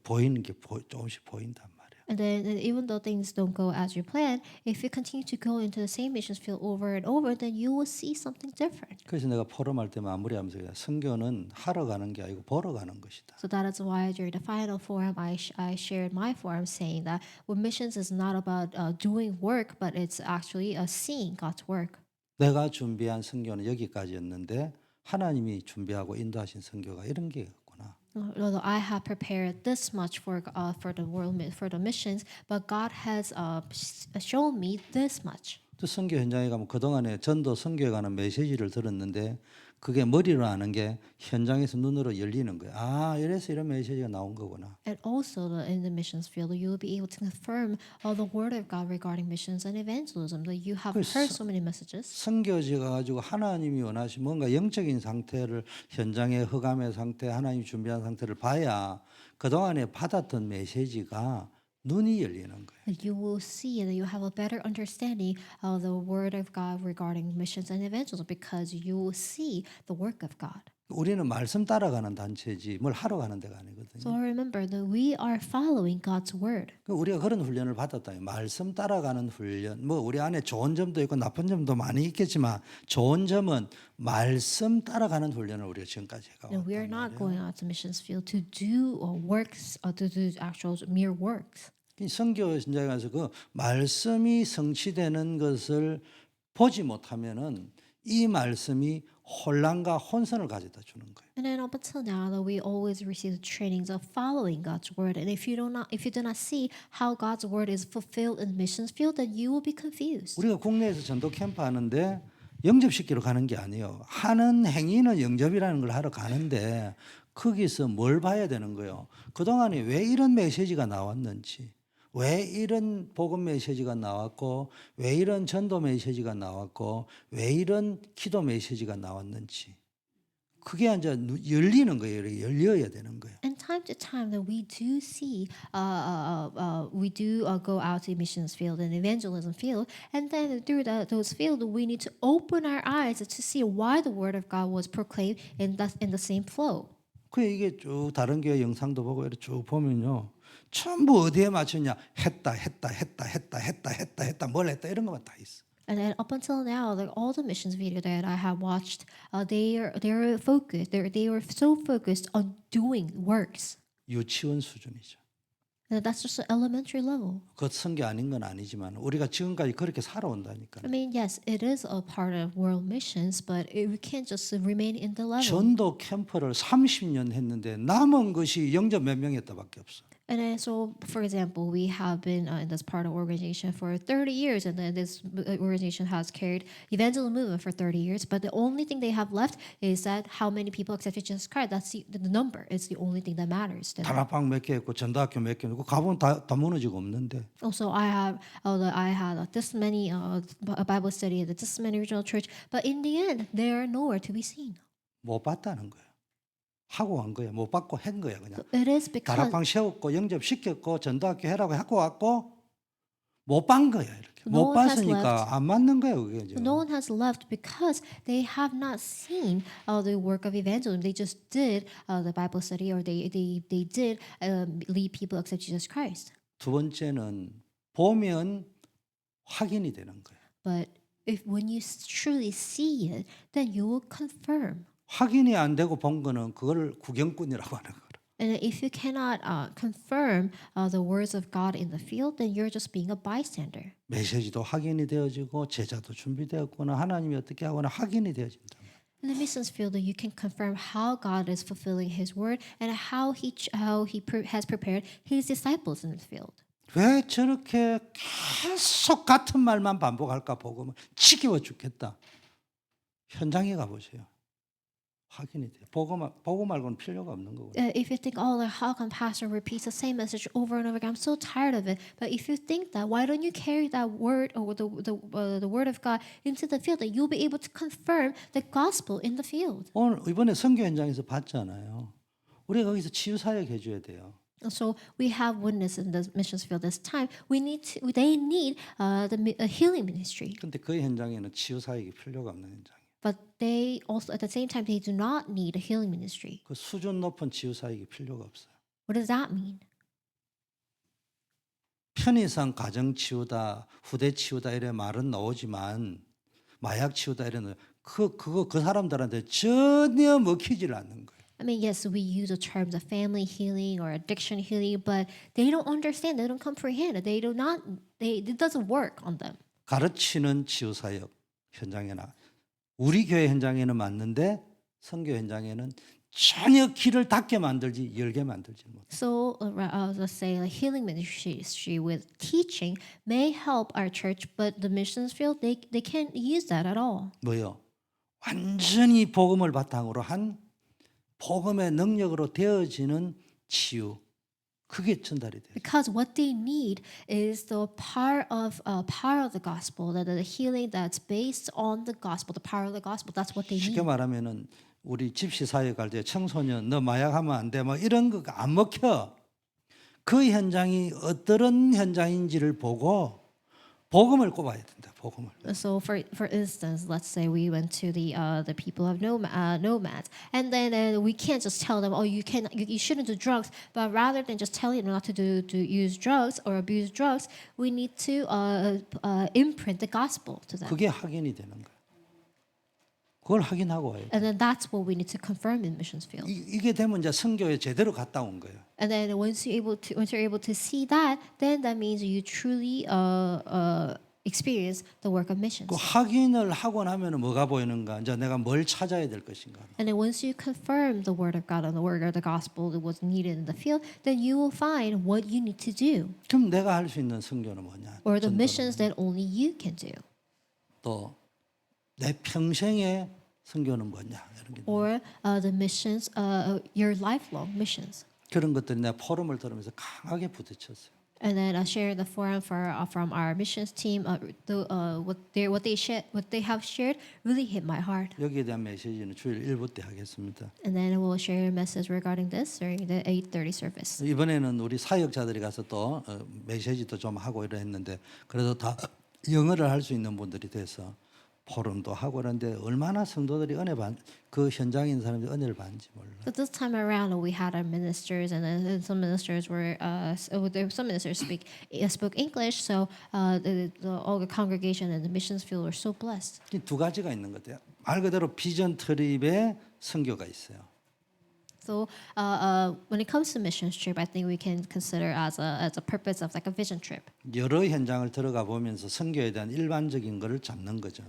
보이는 게 조금씩 보인단 말이에요. And then even though things don't go as you plan, if you continue to go into the same missions field over and over, then you will see something different. 그래서 내가 포럼할 때 마무리하면서 선교는 하러 가는 게 아니고 보러 가는 것이다. So that is why during the final forum, I shared my forum saying that missions is not about doing work, but it's actually seeing God's work. 내가 준비한 선교는 여기까지였는데 하나님이 준비하고 인도하신 선교가 이런 게 있구나. Although I have prepared this much for the world for the missions, but God has shown me this much. 또 선교 현장에 가면 그동안에 전도 선교에 관한 메시지를 들었는데 그게 머리로 아는 게 현장에서 눈으로 열리는 거예요. 아, 이래서 이런 메시지가 나온 거구나. And also in the missions field, you will be able to confirm the word of God regarding missions and evangelism. That you have heard so many messages. 선교지가 가지고 하나님이 원하신 뭔가 영적인 상태를 현장의 흑암의 상태, 하나님 준비한 상태를 봐야 그동안에 받았던 메시지가 눈이 열리는 거예요. You will see that you have a better understanding of the word of God regarding missions and evangelism because you will see the work of God. 우리는 말씀 따라가는 단체지 뭘 하러 가는 데가 So 아니거든요. remember that we are following God's word. 우리가 그런 훈련을 받았다. 말씀 따라가는 훈련. 뭐 우리 안에 좋은 점도 있고 나쁜 점도 많이 있겠지만 좋은 점은 말씀 따라가는 훈련을 우리가 지금까지 And we are 해왔단 not going out to missions field to do works or to do actual mere works. 선교 현장에 가서 그 말씀이 성취되는 것을 보지 못하면은 이 말씀이 혼란과 혼선을 가져다 주는 거예요. And then up until now, that we always receive the trainings of following God's word. And if you do not see how God's word is fulfilled in the missions field, then you will be confused. 우리가 국내에서 전도 캠프 하는데 영접시키러 가는 게 아니에요. 하는 행위는 영접이라는 걸 하러 가는데 거기서 뭘 봐야 되는 거예요. 그동안에 왜 이런 메시지가 나왔는지, 왜 이런 복음 메시지가 나왔고, 왜 이런 전도 메시지가 나왔고, 왜 이런 기도 메시지가 나왔는지. 그게 이제 열리는 거예요. 열려야 되는 거예요. And time to time that we do see, we do go out to the missions field and evangelism field, and then through those fields, we need to open our eyes to see why the word of God was proclaimed in the same flow. 그 이게 쭉 다른 교회 영상도 보고 이렇게 쭉 보면요, 전부 어디에 맞췄냐? 했다, 뭘 했다 이런 것만 다 있어. And then up until now, like all the missions video that I have watched, they're focused. They were so focused on doing works. 유치원 수준이죠. And that's just an elementary level. 그 선교 아닌 건 아니지만 우리가 지금까지 그렇게 살아온다니까. I mean, yes, it is a part of world missions, but we can't just remain in the level. 전도 캠프를 30년 했는데 남은 것이 영접 몇 명이었다밖에 없어. And then, so, for example, we have been in this part of organization for 30 years, and then this organization has carried evangelism movement for 30 years. But the only thing they have left is that how many people accepted Jesus Christ. That's the number. It's the only thing that matters. to them. 다락방 몇 개 있고 전도학교 몇 개 있고 가보면 다 무너지고 없는데 Also, I had this many Bible study at this many regional church, but in the end, they are nowhere to be seen. 못 봤다는 거예요. 하고 간 거예요. 못 받고 한 거예요. 그냥 It is because 다락방 세웠고 영접 시켰고 전도학교 해라고 하고 왔고 못 반 거예요. 이렇게 No 못 one has 봤으니까 안 맞는 거예요. 그게 지금. no one has left because they have not seen the work of evangelism. They just did the Bible study, or they did lead people to accept Jesus Christ. 두 번째는 보면 확인이 되는 거예요. But when you truly see it, then you will confirm. 확인이 안 되고 본 거는 그걸 구경꾼이라고 하는 거예요. And if you cannot confirm the words of God in the field, then you're just being a bystander. 메시지도 확인이 되어지고 제자도 준비되었거나 하나님이 어떻게 하거나 확인이 되어진다. In the missions field, you can confirm how God is fulfilling His word and how He has prepared His disciples in the field. 왜 저렇게 계속 같은 말만 반복할까 보고 지겨워 죽겠다. 현장에 가보세요. 확인이 돼요. 보고 말고는 필요가 없는 거고요. If you think, oh, how can pastor repeats the same message over and over again? I'm so tired of it. But if you think that, why don't you carry that word or the word of God into the field, and you'll be able to confirm the gospel in the field. 오늘 이번에 선교 현장에서 봤잖아요. 우리가 거기서 치유 사역 해줘야 돼요. So we have witness in the missions field this time. They need the healing ministry, 근데 그 현장에는 치유 사역이 필요가 없는 현장이에요. but they also at the same time they do not need a healing ministry. 그 수준 높은 치유 사역이 필요가 없어요. What does that mean? 편의상 가정 치유다, 후대 치유다 이런 말은 나오지만 마약 치유다 이런 그 사람들한테 전혀 먹히질 않는 거예요. I mean, yes, we use the terms of family healing or addiction healing, but they don't understand. They don't comprehend. It doesn't work on them. 가르치는 치유 사역 현장에나 우리 교회 현장에는 맞는데 선교 현장에는 전혀 길을 닫게 만들지 열게 만들지 못. So let's say like healing ministry with teaching may help our church, but the missions field they can't use that at all. 뭐요? 완전히 복음을 바탕으로 한 복음의 능력으로 되어지는 치유. 그게 전달이 돼요. Because what they need is the power of the gospel, the healing that's based on the gospel, the power of the gospel. That's what they 쉽게 need. 말하면은 우리 집시 사회 갈 때 청소년 너 마약하면 안 돼. 뭐 이런 거 안 먹혀. 그 현장이 어떤 현장인지를 보고 복음을 꼽아야 된다. 복음을. So for instance, let's say we went to the people of nomads, and then we can't just tell them, oh, you shouldn't do drugs, but rather than just telling them not to use drugs or abuse drugs, we need to imprint the gospel to them. 그게 확인이 되는 거예요. 그걸 확인하고 와요. And then that's what we need to confirm in missions field. 이게 되면 이제 선교에 제대로 갔다 온 거예요. And then once you're able to see that, then that means you truly experience the work of missions. 그 확인을 하고 나면은 뭐가 보이는가? 이제 내가 뭘 찾아야 될 것인가? And then once you confirm the word of God and the word of the gospel that was needed in the field, then you will find what you need to do, 그럼 내가 할 수 있는 선교는 뭐냐? or the 전도는. missions that only you can do, 또 내 평생의 선교는 뭐냐? 이런 게 or the missions, your lifelong missions. 그런 것들이 내 포럼을 들으면서 강하게 부딪혔어요. And then sharing the forum from our missions team, what they have shared really hit my heart. 여기에 대한 메시지는 주일 1부 때 하겠습니다. And then we'll share a message regarding this during the 8:30 service. 이번에는 우리 사역자들이 가서 또 메시지도 좀 하고 이러 했는데 그래도 다 영어를 할 수 있는 분들이 돼서 포럼도 하고 그러는데 얼마나 성도들이 그 현장에 있는 사람들이 은혜를 받는지 몰라. But this time around, we had our ministers, and then some ministers spoke English, so all the congregation and the missions field were so blessed. 이 두 가지가 있는 것 같아요. 말 그대로 비전 트립의 선교가 있어요. So when it comes to missions trip, I think we can consider as a purpose of like a vision trip. 여러 현장을 들어가 보면서 선교에 대한 일반적인 거를 잡는 거죠.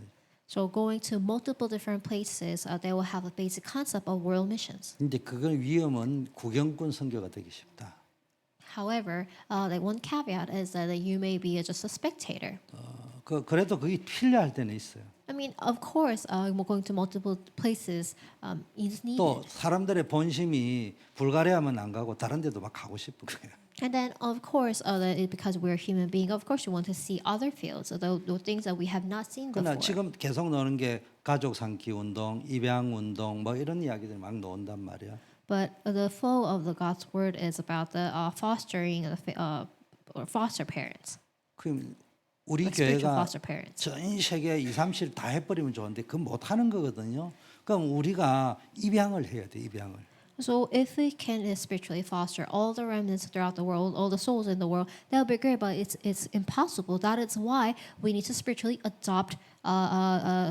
So going to multiple different places, they will have a basic concept of world missions. 근데 그걸 위험은 구경꾼 선교가 되기 쉽다. However, like one caveat is that you may be just a spectator. 그래도 그게 필요할 때는 있어요. I mean, of course, going to multiple places is needed. 또 사람들의 본심이 불가리아만 안 가고 다른 데도 막 가고 싶은 거예요. And then, of course, because we're human beings, of course, we want to see other fields, the things that we have not seen 그러나 before. 지금 계속 나오는 게 가족 삼기 운동, 입양 운동 뭐 이런 이야기들이 막 나온단 말이야. But the flow of the God's word is about the fostering or foster parents, 그럼 우리 like spiritual 교회가 foster parents. 전 세계 2, 30을 다 해버리면 좋은데 그건 못 하는 거거든요. 그럼 우리가 입양을 해야 돼, 입양을. So if we can spiritually foster all the remnants throughout the world, all the souls in the world, that would be great. But it's impossible. That is why we need to spiritually adopt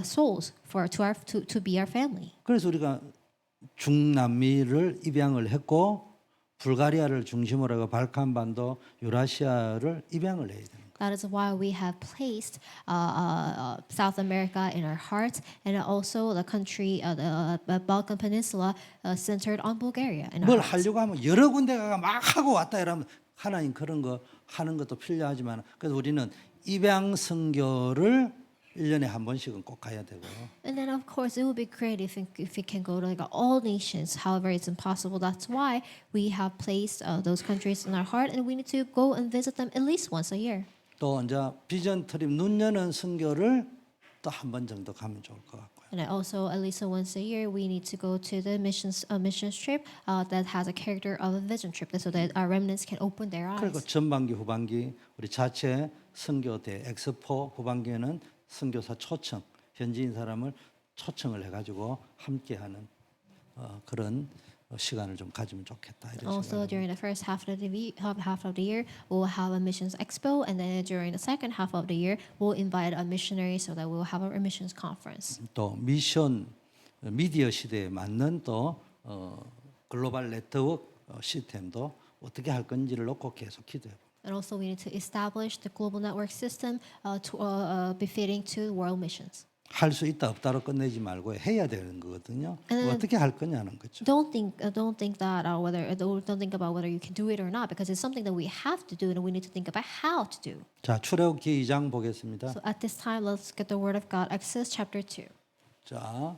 souls to be our family. 그래서 우리가 중남미를 입양을 했고 불가리아를 중심으로 해서 발칸반도, 유라시아를 입양을 해야 됩니다. That is why we have placed South America in our hearts, and also the country, the Balkan Peninsula, centered on Bulgaria. In our 뭘 hearts. 하려고 하면 여러 군데 가가 막 하고 왔다 이러면 하나님 그런 거 하는 것도 필요하지만 그래서 우리는 입양 선교를 1년에 한 번씩은 꼭 가야 되고요. And then, of course, it would be great if we can go to like all nations. However, it's impossible. That's why we have placed those countries in our heart, and we need to go and visit them at least once a year. 또 이제 비전 트립 눈 여는 선교를 또 한 번 정도 가면 좋을 것 같고요. And also, at least once a year, we need to go to the missions trip that has a character of a vision trip, so that our remnants can open their 그리고 eyes. 전반기 후반기 우리 자체 선교대 엑스포 후반기에는 선교사 초청 현지인 사람을 초청을 해가지고 함께하는 그런 시간을 좀 가지면 좋겠다 이런 Also, 생각을. during the first half of the year, we'll have a missions expo, and then during the second half of the year, we'll invite a missionary so that we'll have a missions conference. 또 미션 미디어 시대에 맞는 또 글로벌 네트워크 시스템도 어떻게 할 건지를 놓고 계속 기도해 봅니다. And also, we need to establish the global network system befitting to world missions. 할 수 있다 없다로 끝내지 말고 해야 되는 거거든요. 어떻게 할 거냐는 거죠. Don't think that don't think about whether you can do it or not, because it's something that we have to do, and we need to think about how to do. 자, 출애굽기 2장 보겠습니다. So at this time, let's get the word of God. Exodus chapter 2. 자,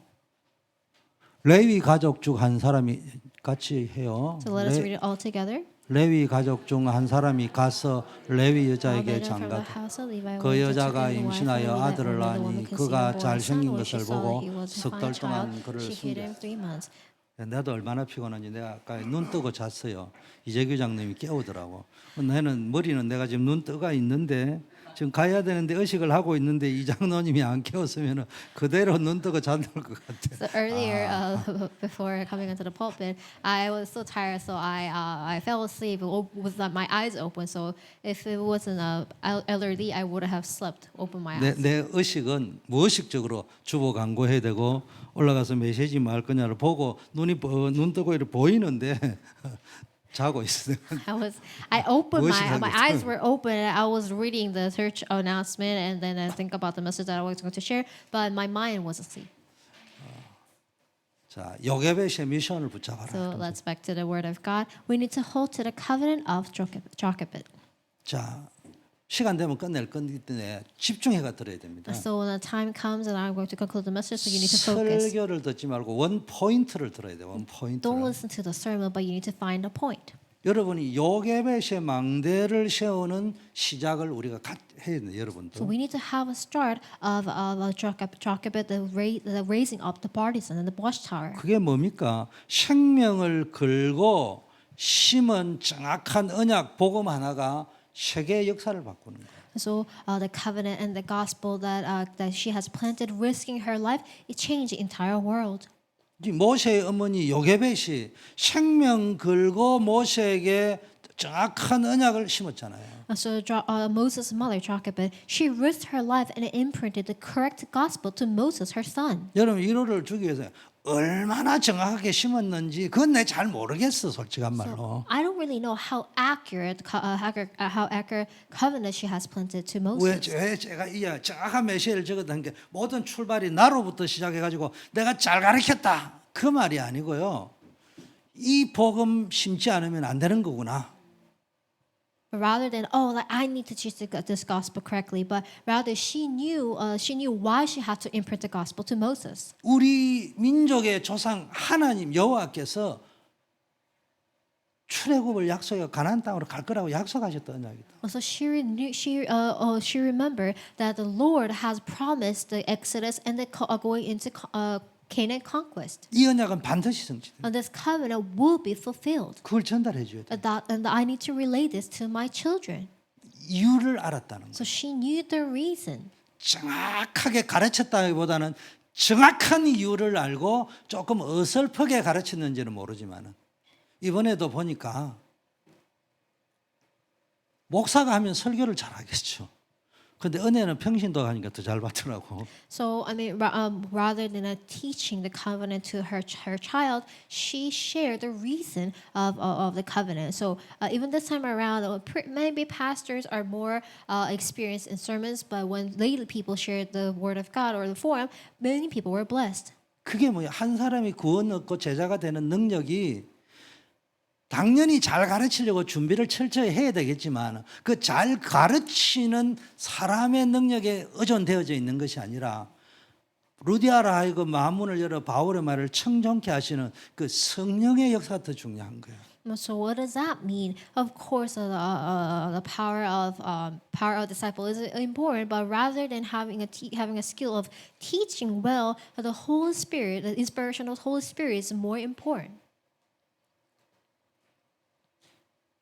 레위 가족 중 한 사람이 같이 해요. So let us read it all together. 레위 가족 중 한 사람이 가서 레위 여자에게 From the 장가되 house of Levi 그 went to 여자가 the wife of 임신하여 Levi, 아들을 and the 낳으니 woman conceived 그가 and bore a son. 잘생긴 When 것을 she saw 보고 that he was a 석 fine 달 동안 child, 그를 she hid him 숨겼다. 3 months. 나도 얼마나 피곤한지 내가 아까 눈 뜨고 잤어요. 이재규 장님이 깨우더라고. 나는 머리는 내가 지금 눈 뜨가 있는데 지금 가야 되는데 의식을 하고 있는데 이 장로님이 안 깨웠으면 그대로 눈 뜨고 잠들 것 같아. So earlier, before coming onto the pulpit, I was so tired, so I fell asleep with my eyes open. So if it wasn't elderly, I would have slept, open my eyes. 내 의식은 무의식적으로 주보 광고해야 되고 올라가서 메시지 뭐 할 거냐를 보고 눈 뜨고 이렇게 보이는데 자고 있어요. I opened 무의식하게 my eyes were open, and I was reading the church announcement, and then I think about the message that I was going to share, but my mind was asleep. 자, 요게벳의 미션을 붙잡아라. So let's back to the word of God. We need to hold to the covenant of Jochebed. 자, 시간 되면 끝낼 건데 집중해가 들어야 됩니다. So when the time comes and I'm going to conclude the message, so you need to focus. 설교를 듣지 말고 원 포인트를 들어야 돼. 원 포인트. Don't listen to the sermon, but you need to find a point. 여러분이 요게벳의 망대를 세우는 시작을 우리가 해야 돼요, 여러분도. So we need to have a start of Jochebed, the raising up the partisan and the watchtower. 그게 뭡니까? 생명을 걸고 심은 정확한 언약 복음 하나가 세계의 역사를 바꾸는 거예요. So the covenant and the gospel that she has planted, risking her life, it changed the entire world. 모세의 어머니 요게벳이 생명 걸고 모세에게 정확한 언약을 심었잖아요. So Moses' mother, Jochebed, she risked her life and imprinted the correct gospel to Moses, her son. 여러분 이로를 주기 위해서 얼마나 정확하게 심었는지 그건 내 잘 모르겠어 솔직한 말로. I don't really know how accurate covenant she has planted to Moses. 왜 제가 이 정확한 메시지를 적었다는 게 모든 출발이 나로부터 시작해가지고 내가 잘 가르쳤다 그 말이 아니고요. 이 복음 심지 않으면 안 되는 거구나. But rather than like I need to teach this gospel correctly, but rather she knew why she had to imprint the gospel to Moses. 우리 민족의 조상 하나님 여호와께서 출애굽을 약속해 가나안 땅으로 갈 거라고 약속하셨던 언약이다. So she remembered that the Lord has promised the Exodus and the going into Canaan conquest. 이 언약은 반드시 성취돼. And this covenant will be fulfilled. 그걸 전달해 줘야 돼. And I need to relay this to my children. 이유를 알았다는 거. So she knew the reason. 정확하게 가르쳤다기보다는 정확한 이유를 알고 조금 어설프게 가르쳤는지는 모르지만은 이번에도 보니까 목사가 하면 설교를 잘하겠죠. 근데 은혜는 평신도 하니까 더 잘 받더라고. So I mean, rather than teaching the covenant to her child, she shared the reason of the covenant. So even this time around, maybe pastors are more experienced in sermons, but when lay people shared the word of God or the forum, many people were blessed. 그게 뭐야? 한 사람이 구원 얻고 제자가 되는 능력이 당연히 잘 가르치려고 준비를 철저히 해야 되겠지만 그 잘 가르치는 사람의 능력에 의존되어져 있는 것이 아니라 루디아라 하여금 마음문을 열어 바울의 말을 청정케 하시는 그 성령의 역사가 더 중요한 거예요. So what does that mean? Of course, the power of disciple is important, but rather than having a skill of teaching well, the Holy Spirit, the inspiration of the Holy Spirit is more important.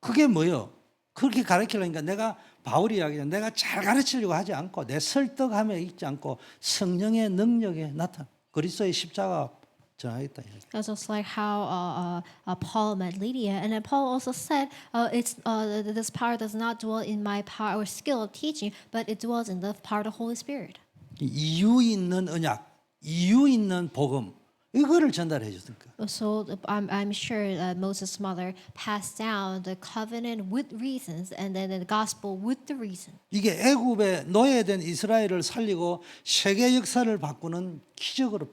그게 뭐요? 그렇게 가르치려니까 내가 바울이 이야기하는 내가 잘 가르치려고 하지 않고 내 설득함에 있지 않고 성령의 능력에 나타나 그리스도의 십자가 전하겠다. That's just like how Paul met Lydia, and then Paul also said, this power does not dwell in my power or skill of teaching, but it dwells in the power of the Holy Spirit. 이유 있는 언약, 이유 있는 복음 이거를 전달해 줬으니까. So I'm sure that Moses' mother passed down the covenant with reasons, and then the gospel with the reason. 이게 애굽에 노예된 이스라엘을 살리고 세계 역사를 바꾸는 기적으로.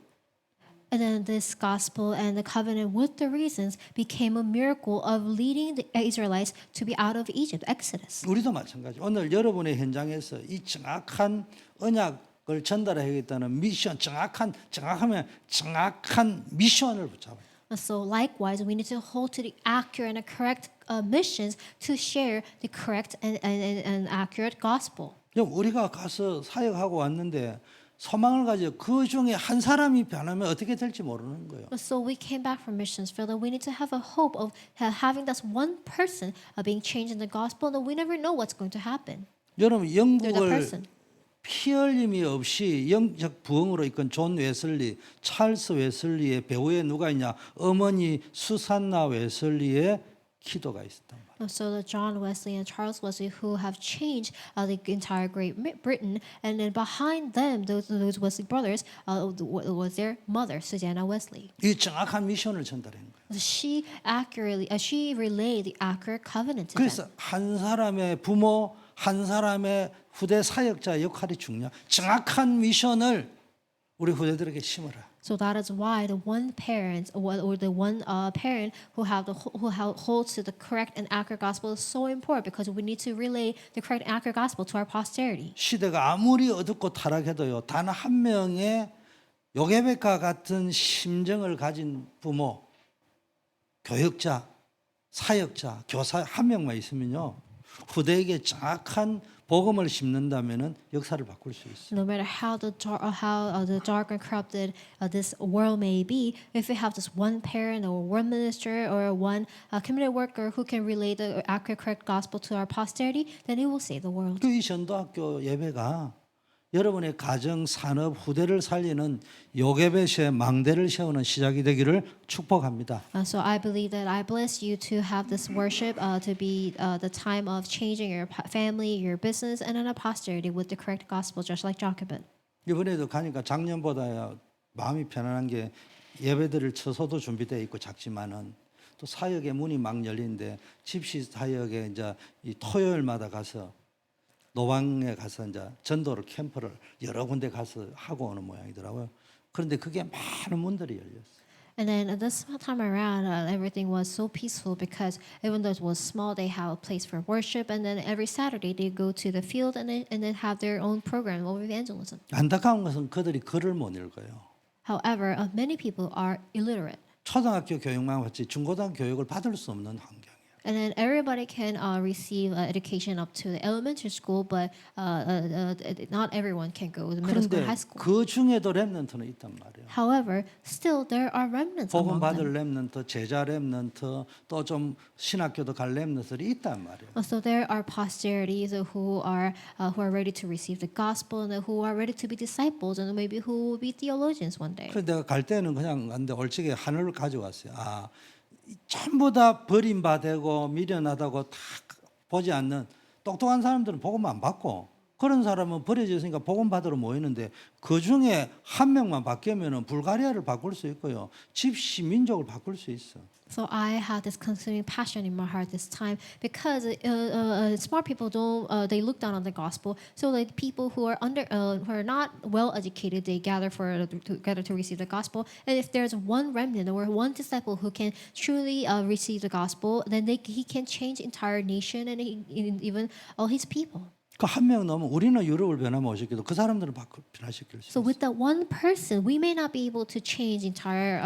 And then this gospel and the covenant with the reasons became a miracle of leading the Israelites to be out of Egypt, Exodus. 우리도 마찬가지. 오늘 여러분의 현장에서 이 정확한 언약을 전달하겠다는 미션, 정확하면 정확한 미션을 붙잡아요. So likewise, we need to hold to the accurate and correct missions to share the correct and accurate gospel. 우리가 가서 사역하고 왔는데 소망을 가지고 그 중에 한 사람이 변하면 어떻게 될지 모르는 거예요. So we came back from missions field, and we need to have a hope of having that one person being changed in the gospel, and we never know what's going to happen. 여러분 They're the 영국을 person. 피 흘림이 없이 영적 부흥으로 이끈 존 웨슬리, 찰스 웨슬리의 배후에 누가 있냐? 어머니 수산나 웨슬리의 기도가 있었단 말이에요. So the John Wesley and Charles Wesley who have changed the entire Great Britain, and then behind them, those Wesley brothers, was their mother, Susanna Wesley. 이 정확한 미션을 전달하는 거예요. She relayed the accurate covenant to them. 그래서 한 사람의 부모, 한 사람의 후대 사역자 역할이 중요해. 정확한 미션을 우리 후대들에게 심어라. So that is why the one parent or the one parent who holds to the correct and accurate gospel is so important, because we need to relay the correct and accurate gospel to our posterity. 시대가 아무리 어둡고 타락해도요, 단 한 명의 요게벳과 같은 심정을 가진 부모, 교역자, 사역자, 교사 한 명만 있으면요, 후대에게 정확한 복음을 심는다면은 역사를 바꿀 수 있어요. No matter how the dark and corrupted this world may be, if we have just one parent or one minister or one community worker who can relay the accurate, correct gospel to our posterity, then it will save the world. 이 전도학교 예배가 여러분의 가정, 산업, 후대를 살리는 요게벳의 망대를 세우는 시작이 되기를 축복합니다. So I believe that I bless you to have this worship to be the time of changing your family, your business, and then a posterity with the correct gospel, just like Jochebed. 이번에도 가니까 작년보다 마음이 편안한 게 예배들을 처소도 준비되어 있고 작지만은 또 사역의 문이 막 열리는데 집시 사역에 이제 이 토요일마다 가서 노방에 가서 이제 전도를 캠프를 여러 군데 가서 하고 오는 모양이더라고요. 그런데 그게 많은 문들이 열렸어요. And then this time around, everything was so peaceful because even though it was small, they have a place for worship. And then every Saturday, they go to the field and then have their own program of evangelism. 안타까운 것은 그들이 글을 못 읽어요. However, many people are illiterate. 초등학교 교육만 받지 중고등학교 교육을 받을 수 없는 환경이에요. And then everybody can receive education up to the elementary school, but not everyone can go to middle school, 그런데 high school. 그 중에도 렘넌트는 있단 말이에요. However, still there are remnants 복음 among them. 받을 렘넌트, 제자 렘넌트, 또 좀 신학교도 갈 렘넌트들이 있단 말이에요. So there are posterities who are ready to receive the gospel and who are ready to be disciples and maybe who will be theologians one day. 그래서 내가 갈 때는 그냥 근데 올직에 하늘을 가져왔어요. 아, 전부 다 버림받고 미련하다고 다 보지 않는 똑똑한 사람들은 복음 안 받고 그런 사람은 버려져 있으니까 복음 받으러 모이는데 그 중에 한 명만 바뀌면은 불가리아를 바꿀 수 있고요. 집시 민족을 바꿀 수 있어. So I had this consuming passion in my heart this time because smart people don't they look down on the gospel. So like people who are who are not well educated, they gather together to receive the gospel. And if there's one remnant or one disciple who can truly receive the gospel, then he can change entire nation and even all his people. 그 한 명 넘으면 우리는 유럽을 변화만 오시기도 그 사람들은 변화시킬 수 So 있어. with that one person, we may not be able to change entire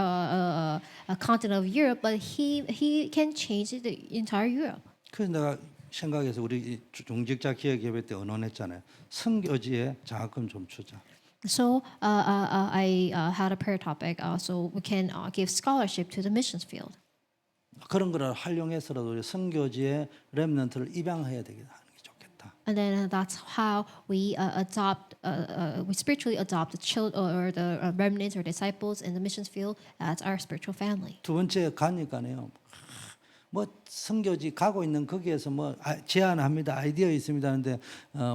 continent of Europe, but he can change the entire Europe. 그래서 내가 생각해서 우리 중직자 기획 예배 때 언론했잖아요. 선교지에 장학금 좀 주자. So I had a prayer topic, so we can give scholarship to the missions field. 그런 거를 활용해서라도 우리 선교지에 렘넌트를 입양해야 되겠다. And then that's how we we spiritually adopt the children or the remnants or disciples in the missions field as our spiritual family. 두 번째 가니까요. 뭐 선교지 가고 있는 거기에서 뭐 제안합니다. 아이디어 있습니다. 하는데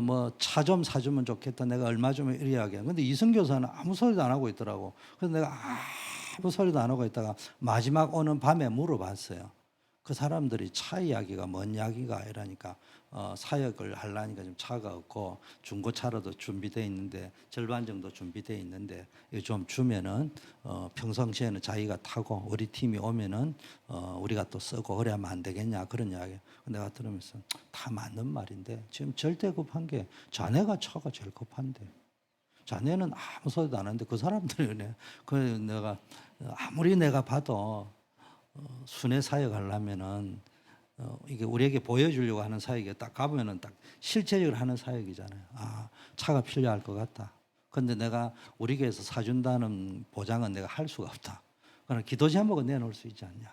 뭐 차 좀 사주면 좋겠다. 내가 얼마 좀 이래야게. 근데 이 선교사는 아무 소리도 안 하고 있더라고. 그래서 내가 아무 소리도 안 하고 있다가 마지막 오는 밤에 물어봤어요. 그 사람들이 차 이야기가 뭔 이야기가 이러니까 사역을 하려니까 좀 차가 없고 중고차로도 준비되어 있는데 절반 정도 준비되어 있는데 이거 좀 주면은 평상시에는 자기가 타고 우리 팀이 오면은 우리가 또 쓰고 그래야만 안 되겠냐 그런 이야기. 내가 들으면서 다 맞는 말인데 지금 절대 급한 게 자네가 차가 제일 급한데 자네는 아무 소리도 안 하는데 그 사람들이 내가 아무리 내가 봐도 순회 사역 하려면은 이게 우리에게 보여주려고 하는 사역이 딱 가보면은 딱 실제적으로 하는 사역이잖아요. 아, 차가 필요할 것 같다. 근데 내가 우리 교회에서 사준다는 보장은 내가 할 수가 없다. 그러나 기도 제목은 내놓을 수 있지 않냐.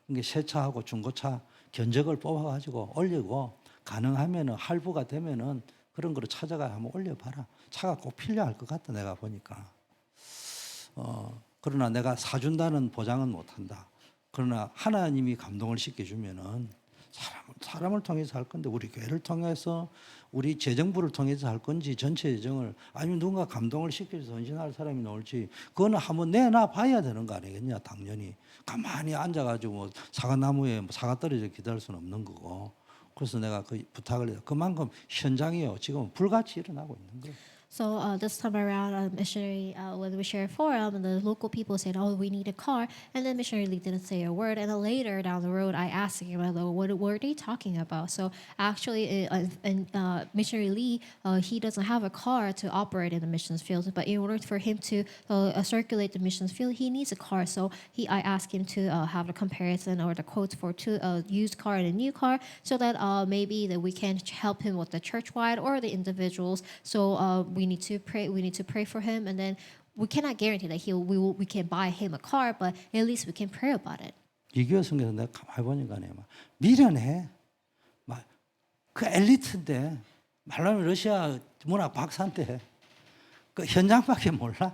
그러니까 새 차하고 중고차 견적을 뽑아가지고 올리고 가능하면은 할부가 되면은 그런 거를 찾아가 한번 올려봐라. 차가 꼭 필요할 것 같다. 내가 보니까. 그러나 내가 사준다는 보장은 못한다. 그러나 하나님이 감동을 시켜주면은 사람을 통해서 할 건데 우리 교회를 통해서 우리 재정부를 통해서 할 건지 전체 재정을 아니면 누군가 감동을 시켜서 헌신할 사람이 나올지 그거는 한번 내놔 봐야 되는 거 아니겠냐. 당연히 가만히 앉아가지고 뭐 사과나무에 사과 떨어져 기다릴 수는 없는 거고. 그래서 내가 그 부탁을 해요. 그만큼 현장이요 지금 불같이 일어나고 있는 거예요. So this time around, missionary when we shared forum, and the local people said, "Oh, we need a car," and then missionary Lee didn't say a word. And then later down the road, I asked him, "What were they talking about?" So actually, missionary Lee, he doesn't have a car to operate in the missions field, but in order for him to circulate the missions field, he needs a car. So I asked him to have a comparison or the quotes for two used car and a new car, so that maybe that we can help him with the church-wide or the individuals. So we need to pray. We need to pray for him, and then we cannot guarantee that we can buy him a car, but at least we can pray about it. 이교회 성에서 내가 가만히 보니까 막 미련해. 막 그 엘리트인데 말하면 러시아 문학 박사인데 그 현장밖에 몰라.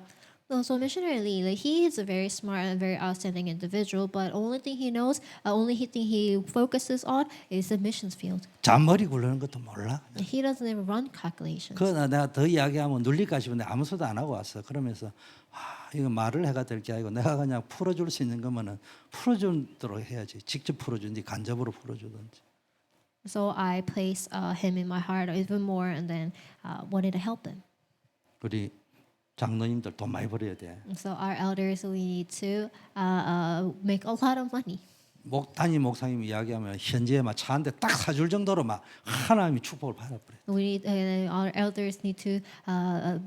So missionary Lee, like, he is a very smart and very outstanding individual, but only thing he knows, only thing he focuses on is the missions field. 잔머리 굴르는 것도 몰라. He doesn't even run calculations. 그러나 내가 더 이야기하면 눌릴까 싶은데 아무 소리도 안 하고 왔어. 그러면서 이거 말을 해가 될 게 아니고 내가 그냥 풀어줄 수 있는 거면은 풀어주도록 해야지. 직접 풀어주든지 간접으로 풀어주든지. So I placed him in my heart even more, and then wanted to help him. 우리 장로님들 돈 많이 벌어야 돼. So our elders, we need to make a lot of money. 단임 목사님 이야기하면 현지에 막 차 한 대 딱 사줄 정도로 막 하나님이 축복을 받아버려요. We need, our elders need to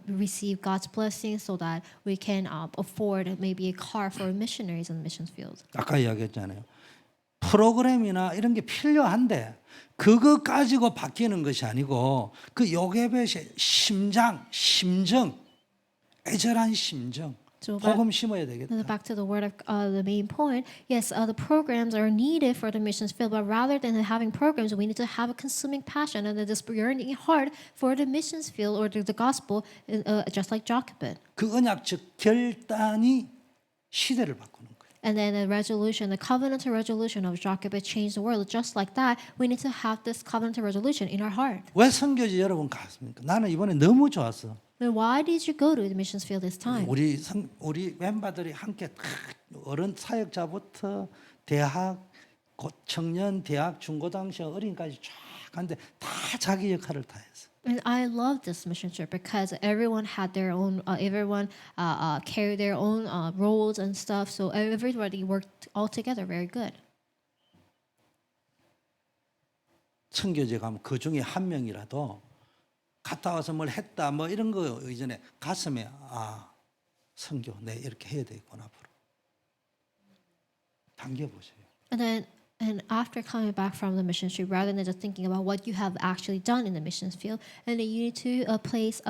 receive God's blessings so that we can afford maybe a car for missionaries in the missions field. 아까 이야기했잖아요. 프로그램이나 이런 게 필요한데 그거 가지고 바뀌는 것이 아니고 그 요괴벳의 심정, 애절한 심정, So 복음 심어야 되겠다. back to the word of the main point. Yes, the programs are needed for the missions field, but rather than having programs, we need to have a consuming passion and this yearning heart for the missions field or the gospel, just like Jochebed. 그 언약적 결단이 시대를 바꾸는 거예요. And then the resolution, the covenantal resolution of Jochebed changed the world. Just like that, we need to have this covenantal resolution in our heart. 왜 선교지 여러분 갔습니까? 나는 이번에 너무 좋았어. Then why did you go to the missions field this time? 우리 멤버들이 함께 어른 사역자부터 대학, 청년, 대학, 중고등학생, 어린까지 쫙 갔는데 다 자기 역할을 다 했어. And I love this mission trip because everyone had their own, everyone carried their own roles and stuff. So everybody worked all together very good. 선교제 가면 그 중에 한 명이라도 갔다 와서 뭘 했다 뭐 이런 거 이전에 가슴에 선교 내 이렇게 해야 되겠구나 앞으로 당겨보세요. And after coming back from the mission trip, rather than just thinking about what you have actually done in the missions field, and then you need to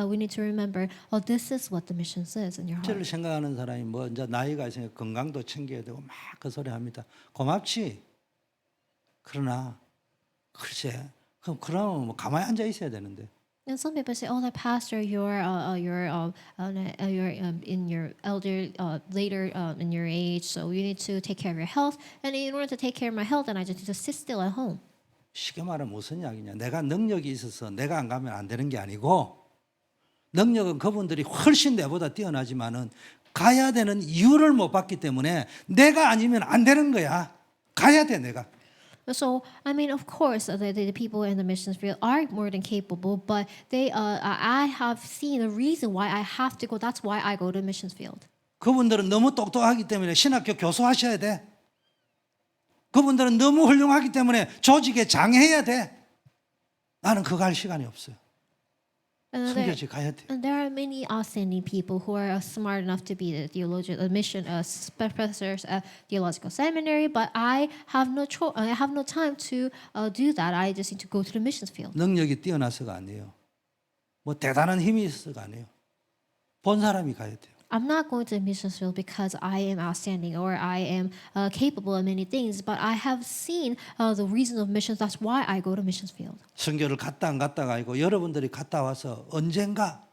we need to remember, this is what the missions is in your 저를 heart. 생각하는 사람이 뭐 이제 나이가 있으니까 건강도 챙겨야 되고 막 그 소리 합니다. 고맙지. 그러나 글쎄 그럼 뭐 가만히 앉아 있어야 되는데. And some people say, "Oh, the pastor, you're in your elder later in your age, so you need to take care of your health. And in order to take care of my health, then I just need to sit still at home." 쉽게 말하면 무슨 이야기냐. 내가 능력이 있어서 내가 안 가면 안 되는 게 아니고 능력은 그분들이 훨씬 내보다 뛰어나지만은 가야 되는 이유를 못 봤기 때문에 내가 아니면 안 되는 거야. 가야 돼 내가. So, I mean, of course, the people in the missions field are more than capable, but I have seen a reason why I have to go. That's why I go to missions field. 그분들은 너무 똑똑하기 때문에 신학교 교수하셔야 돼. 그분들은 너무 훌륭하기 때문에 조직에 장해야 돼. 나는 그거 할 시간이 없어요. 선교지 가야 돼. And there are many outstanding people who are smart enough to be the theologian, mission professors at theological seminary, but I have no I have no time to do that. I just need to go to the missions field. 능력이 뛰어나서가 아니에요. 뭐 대단한 힘이 있어서가 아니에요. 본 사람이 가야 돼요. I'm not going to the missions field because I am outstanding or I am capable of many things, but I have seen the reason of missions. That's why I go to missions field. 선교를 갔다 안 갔다가 아니고 여러분들이 갔다 와서 언젠가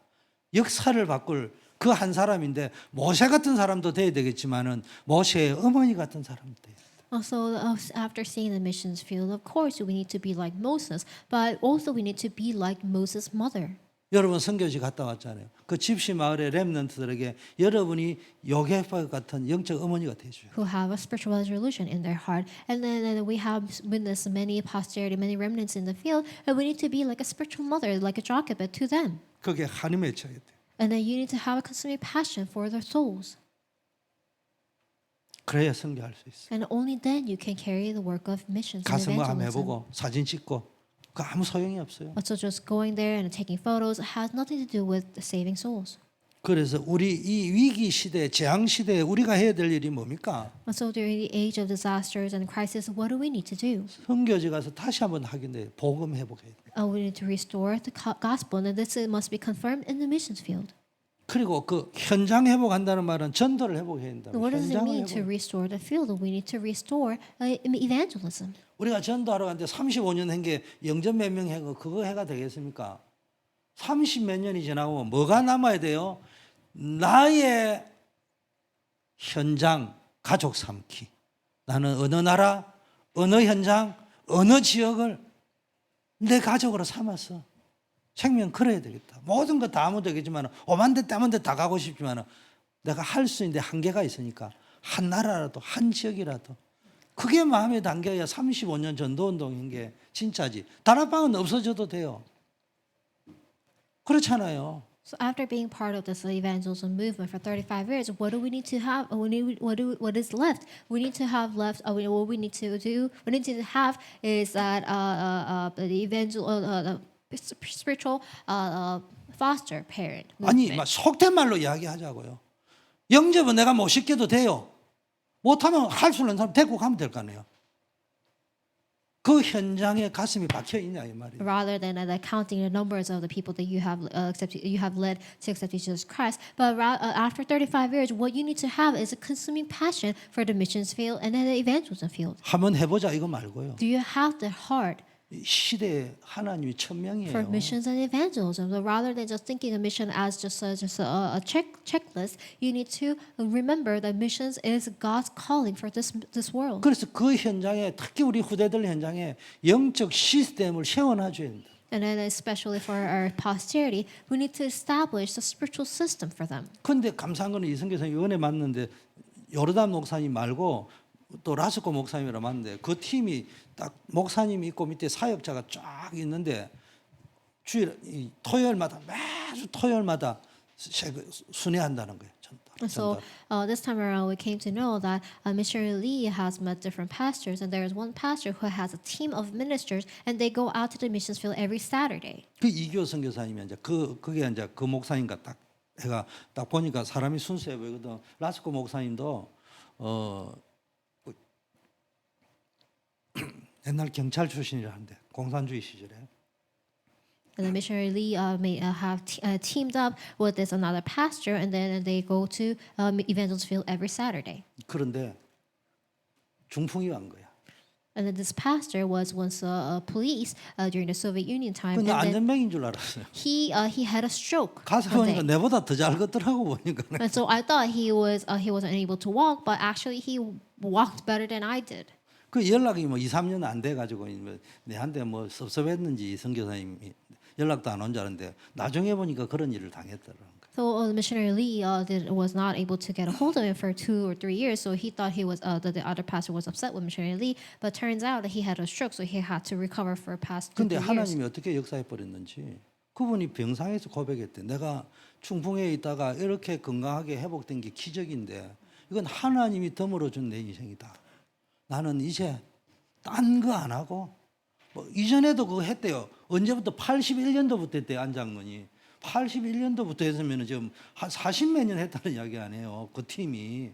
역사를 바꿀 그 한 사람인데 모세 같은 사람도 돼야 되겠지만은 모세의 어머니 같은 사람도 돼요. Also, after seeing the missions field, of course we need to be like Moses, but also we need to be like Moses' mother. 여러분 선교지 갔다 왔잖아요. 그 집시 마을의 렘넌트들에게 여러분이 요게파 같은 영적 어머니가 되어줘요. Who have a spiritual resolution in their heart, and then we have witnessed many posterity, many remnants in the field, and we need to be like a spiritual mother, like a Jochebed to them. 그게 한이 맺혀야 돼요. And then you need to have a consuming passion for their souls, 그래야 선교할 수 있어요. and only then you can carry the work of missions and 가서 뭐 한번 evangelism. 해보고 사진 찍고 그 아무 소용이 없어요. So just going there and taking photos has nothing to do with saving souls. 그래서 우리 이 위기 시대, 재앙 시대에 우리가 해야 될 일이 뭡니까? So during the age of disasters and crisis, what do we need to do? 선교지 가서 다시 한번 하긴데 복음 회복해야 돼. We need to restore the gospel, and this must be confirmed in the missions field. 그리고 그 현장 회복한다는 말은 전도를 회복해야 된다. What does it 현장을 mean to 회복. restore the field? We need to restore evangelism. 우리가 전도하러 갔는데 35년 한 게 영전 몇 명 해고 그거 해가 되겠습니까? 30 몇 년이 지나고 뭐가 남아야 돼요? 나의 현장 가족 삼기. 나는 어느 나라, 어느 현장, 어느 지역을 내 가족으로 삼았어. 생명 걸어야 되겠다. 모든 거 다 하면 되겠지만 오만 대 따만 데 다 가고 싶지만 내가 할 수 있는데 한계가 있으니까 한 나라라도 한 지역이라도 그게 마음에 담겨야 35년 전도운동인 게 진짜지. 다락방은 없어져도 돼요. 그렇잖아요. So after being part of this evangelism movement for 35 years, what do we need to have? What is left? We need to have left. What we need to do. We need to have is that the spiritual foster parent. 아니, movement. 막 속된 말로 이야기하자고요. 영접은 내가 못 시켜도 돼요. 못하면 할 수 있는 사람 데리고 가면 될 거 아니에요. 그 현장에 가슴이 박혀 있냐 이 말이에요. Rather than counting the numbers of the people that you have led to accept Jesus Christ, but after 35 years, what you need to have is a consuming passion for the missions field and then the evangelism field. 한번 해보자 이거 말고요. Do you have the heart 이 시대에 하나님이 for 천명이에요. missions and evangelism? So rather than just thinking of mission as just a checklist, you need to remember that missions is God's calling for this world. 그래서 그 현장에 특히 우리 후대들 현장에 영적 시스템을 세워놔줘야 된다. And then especially for our posterity, we need to establish a spiritual system for them. 그런데 감사한 거는 이성계 선생님 은혜 맞는데 요르단 목사님 말고 또 라스코 목사님이라 맞는데 그 팀이 딱 목사님이 있고 밑에 사역자가 쫙 있는데 주일 토요일마다 매주 토요일마다 순회한다는 거예요. And so this time around, we came to know that Missionary Lee has met different pastors, and there is one pastor who has a team of ministers, and they go out to the missions field every Saturday. 그 이교 선교사님이 이제 그게 이제 그 목사님과 딱 해가 딱 보니까 사람이 순수해 보이거든. 라스코 목사님도 옛날 경찰 출신이라는데 공산주의 시절에 And the Missionary Lee have teamed up with this another pastor, and then they go to evangelist field every Saturday. 그런데 중풍이 간 거야. And then this pastor was once a police during the Soviet Union time, 근데 and then 안전병인 줄 알았어요. he had a stroke. 가서 one 보니까 day. 내보다 더 잘 걷더라고 보니까. And so I thought he wasn't able to walk, but actually he walked better than I did. 그 연락이 뭐 2, 3년 안 돼 가지고 내한테 뭐 섭섭했는지 선교사님이 연락도 안 온 줄 알았는데 나중에 보니까 그런 일을 당했더라고요. So the missionary Lee was not able to get a hold of him for 2 or 3 years. So he thought that the other pastor was upset with missionary Lee, but turns out that he had a stroke, so he had to recover for past 2 근데 years. 하나님이 어떻게 역사해 버렸는지 그분이 병상에서 고백했대. 내가 중풍에 있다가 이렇게 건강하게 회복된 게 기적인데 이건 하나님이 덤으로 준 내 인생이다. 나는 이제 딴 거 안 하고 뭐 이전에도 그거 했대요. 언제부터 81년도부터 했대요. 안 장로님. 81년도부터 했으면 지금 한 40몇 년 했다는 이야기 아니에요. 그 팀이.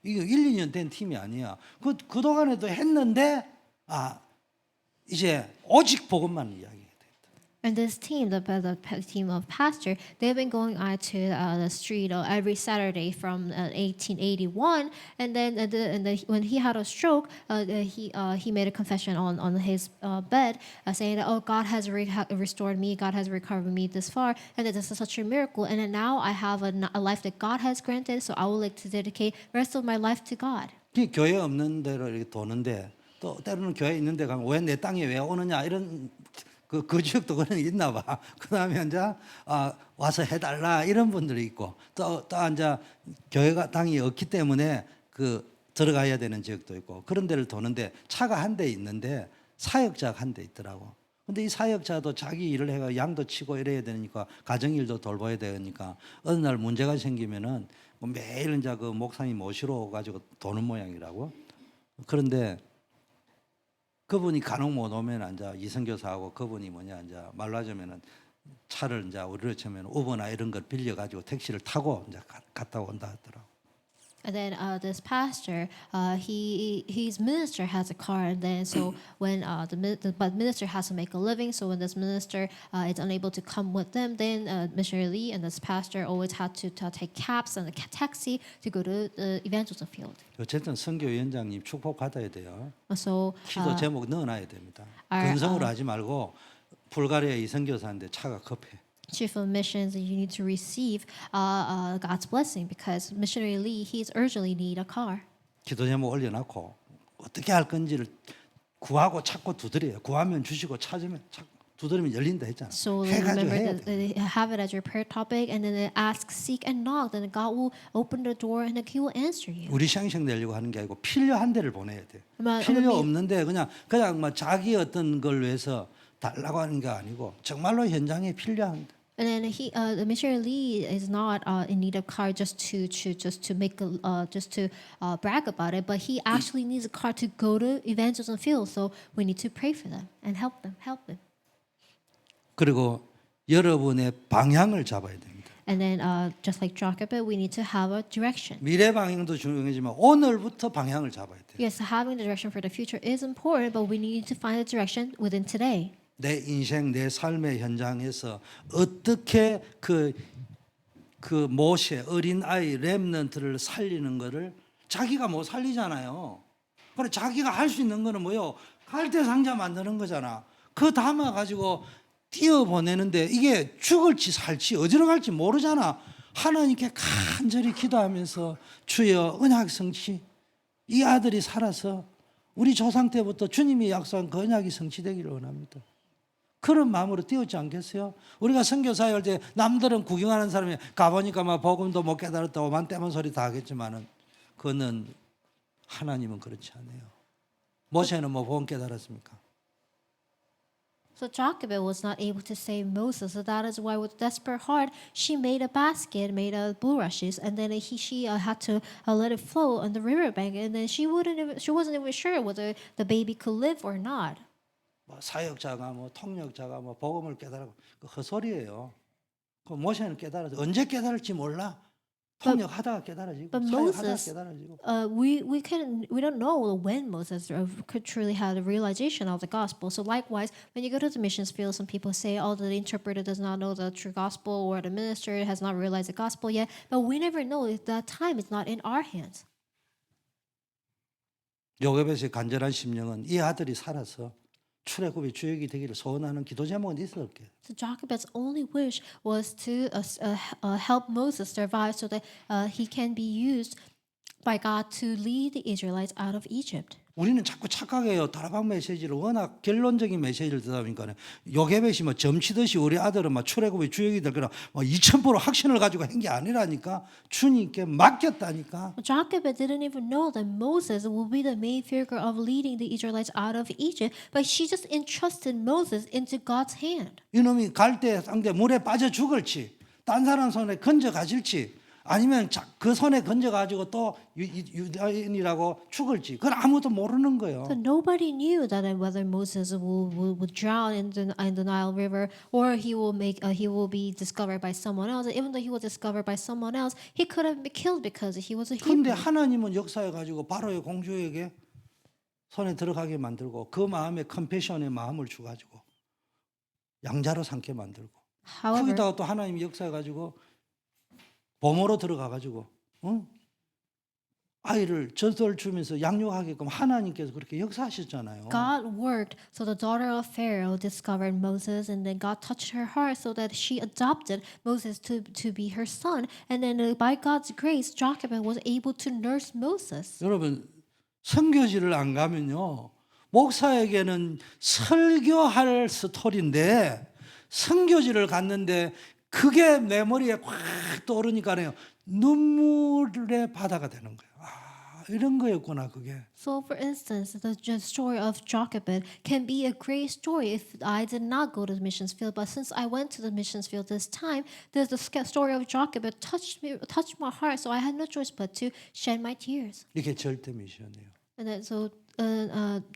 이게 1, 2년 된 팀이 아니야. 그동안에도 했는데 이제 오직 복음만 이야기해야 돼. And this team, the team of pastor, they've been going out to the street every Saturday from 1881. And then, when he had a stroke, he made a confession on his bed, saying that, "Oh, God has restored me. God has recovered me this far, and that this is such a miracle. And then now I have a life that God has granted. So I would like to dedicate the rest of my life to God." 교회 없는 데로 이렇게 도는데 또 때로는 교회 있는 데 가면 왜 내 땅에 왜 오느냐 이런 그 지역도 그런 게 있나 봐. 그다음에 이제 와서 해달라 이런 분들이 있고 또 이제 교회가 땅이 없기 때문에 들어가야 되는 지역도 있고 그런 데를 도는데 차가 한 대 있는데 사역자가 한 대 있더라고. 근데 이 사역자도 자기 일을 해가 양도 치고 이래야 되니까 가정 일도 돌봐야 되니까 어느 날 문제가 생기면은 뭐 매일 이제 그 목사님 모시러 가지고 도는 모양이라고. 그런데 그분이 간혹 못 오면 이제 이선교사하고 그분이 이제 말로 하자면은 차를 이제 우리로 치면 우버나 이런 걸 빌려 가지고 택시를 타고 이제 갔다 온다 하더라고. And then this pastor, his minister has a car, and then so when the minister has to make a living, so when this minister is unable to come with them, then missionary Lee and this pastor always had to take cabs and a taxi to go to the evangelism field. 어쨌든 선교위원장님 축복 받아야 돼요. So 기도 제목 넣어놔야 됩니다. 근성으로 하지 말고 불가리아 이선교사인데 차가 급해. Chief of missions, you need to receive God's blessing because missionary Lee, he's urgently need a car. 기도 제목 올려놓고 어떻게 할 건지를 구하고 찾고 두드려요. 구하면 주시고 찾으면 두드리면 열린다 했잖아. So 해가지고 remember 해야 that 돼. have it as your prayer topic, and then ask, seek, and knock. Then God will open the door, and He will answer you. 우리 생생 내려고 하는 게 아니고 필요한 데를 보내야 돼. 아마 필요 없는데 그냥 뭐 자기 어떤 걸 위해서 달라고 하는 게 아니고 정말로 현장에 필요한 데. And then the missionary Lee is not in need of car just to make just to brag about it, but he actually needs a car to go to evangelism field. So we need to pray for them and help them. 그리고 여러분의 방향을 잡아야 됩니다. And then just like Jochebed, we need to have a direction. 미래 방향도 중요하지만 오늘부터 방향을 잡아야 돼요. Yes, having the direction for the future is important, but we need to find the direction within today. 내 인생, 내 삶의 현장에서 어떻게 그 모세 어린 아이 렘넌트를 살리는 거를 자기가 못 살리잖아요. 그래 자기가 할 수 있는 거는 뭐요? 갈대 상자 만드는 거잖아. 그 담아 가지고 띄어 보내는데 이게 죽을지 살지 어디로 갈지 모르잖아. 하나님께 간절히 기도하면서 주여 언약 성취. 이 아들이 살아서 우리 조상 때부터 주님이 약속한 그 언약이 성취되기를 원합니다. 그런 마음으로 띄우지 않겠어요? 우리가 선교사회 할 때 남들은 구경하는 사람이 가보니까 막 복음도 못 깨달았다고 오만 떼만 소리 다 하겠지만은 그거는 하나님은 그렇지 않아요. 모세는 뭐 복음 깨달았습니까? So Jochebed was not able to save Moses, so that is why, with desperate heart, she made a basket made of bulrushes, and then she had to let it flow on the riverbank, and then she wasn't even sure whether the baby could live or not. 뭐 사역자가 뭐 통역자가 뭐 복음을 깨달고 그 헛소리예요. 그 모세는 깨달았지. 언제 깨달을지 몰라. 통역하다가 깨달아지고 but 사역하다가 Moses, 깨달아지고. we don't know when Moses could truly have the realization of the gospel. So likewise, when you go to the missions field, some people say, "Oh, the interpreter does not know the true gospel, or the minister has not realized the gospel yet." But we never know if that time is not in our hands. 요셉의 간절한 심령은 이 아들이 살아서 출애굽의 주역이 되기를 소원하는 기도 제목은 있었게. So Jochebed's only wish was to help Moses survive, so that he can be used by God to lead the Israelites out of Egypt. 우리는 자꾸 착각해요. 다락방 메시지를 워낙 결론적인 메시지를 듣다 보니까 요셉이 뭐 점치듯이 우리 아들은 막 출애굽의 주역이 될 거라 뭐 2000% 확신을 가지고 한 게 아니라니까 주님께 맡겼다니까. Jochebed didn't even know that Moses will be the main figure of leading the Israelites out of Egypt, but she just entrusted Moses into God's hand. 이놈이 갈 때 상대 물에 빠져 죽을지 딴 사람 손에 건져 가질지 아니면 그 손에 건져 가지고 또 유다인이라고 죽을지 그건 아무도 모르는 거예요. So nobody knew that whether Moses will drown in the Nile River, or he will be discovered by someone else. Even though he was discovered by someone else, he could have been killed because he was a 그런데 Hebrew. 하나님은 역사해 가지고 바로의 공주에게 손에 들어가게 만들고 그 마음에 컴패션의 마음을 주 가지고 양자로 삼게 만들고 However, 거기다가 또 하나님이 역사해 가지고 보모로 들어가 가지고 아이를 젖을 주면서 양육하게끔 하나님께서 그렇게 역사하셨잖아요. God worked, so the daughter of Pharaoh discovered Moses, and then God touched her heart so that she adopted Moses to be her son. And then by God's grace, Jochebed was able to nurse Moses. 여러분 선교지를 안 가면요 목사에게는 설교할 스토리인데 선교지를 갔는데 그게 내 머리에 확 떠오르니까요 눈물의 바다가 되는 거예요. 아 이런 거였구나 그게. So, for instance, the story of Jochebed can be a great story if I did not go to the missions field. But since I went to the missions field this time, the story of Jochebed touched my heart. So I had no choice but to shed my tears. 이게 절대 미션이에요. And then, so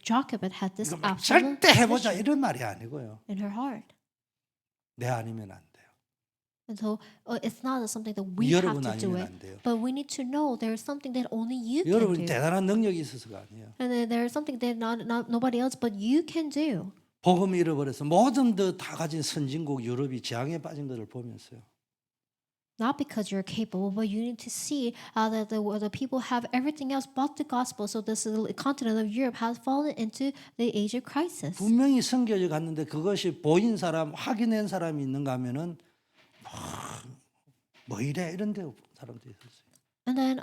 Jochebed had this 그러니까 막 absolute 절대 해보자 vision 이런 말이 아니고요. in her heart. 내 아니면 안 돼요. And so it's not something that we have 여러분 to do 아니면 it, 안 돼요. but we need to know there is something that only you can 여러분이 do, 대단한 능력이 있어서가 아니에요. and then there is something that nobody else but you can do. 복음을 잃어버려서 모든 다 가진 선진국 유럽이 재앙에 빠진 것을 보면서요. Not because you're capable, but you need to see that the people have everything else but the gospel. So this continent of Europe has fallen into the age of crisis. 분명히 선교지 갔는데 그것이 보인 사람, 확인한 사람이 있는가 하면은 뭐 이래 이런 데 사람들이 있었어요. And then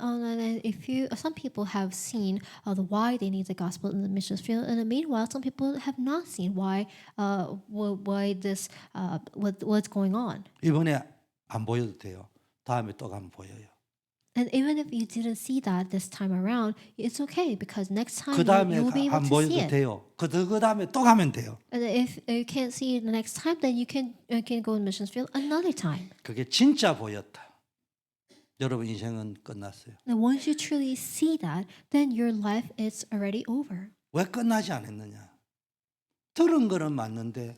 if some people have seen why they need the gospel in the missions field, and meanwhile some people have not seen why what's going on. 이번에 안 보여도 돼요. 다음에 또 가면 보여요. And even if you didn't see that this time around, it's okay because next time 그 다음에 you will be able 안 to see 보여도 it. 돼요. 그 다음에 또 가면 돼요. And if you can't see it the next time, then you can go in missions field another time. 그게 진짜 보였다. 여러분 인생은 끝났어요. And once you truly see that, then your life is already over. 왜 끝나지 않았느냐? 들은 거는 맞는데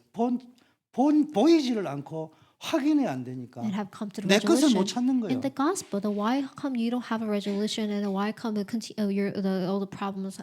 보이지를 않고 확인이 안 되니까 And have come to the 내 것을 못 resolution 찾는 거예요. in the gospel. Then why come you don't have a resolution, and why come all the problems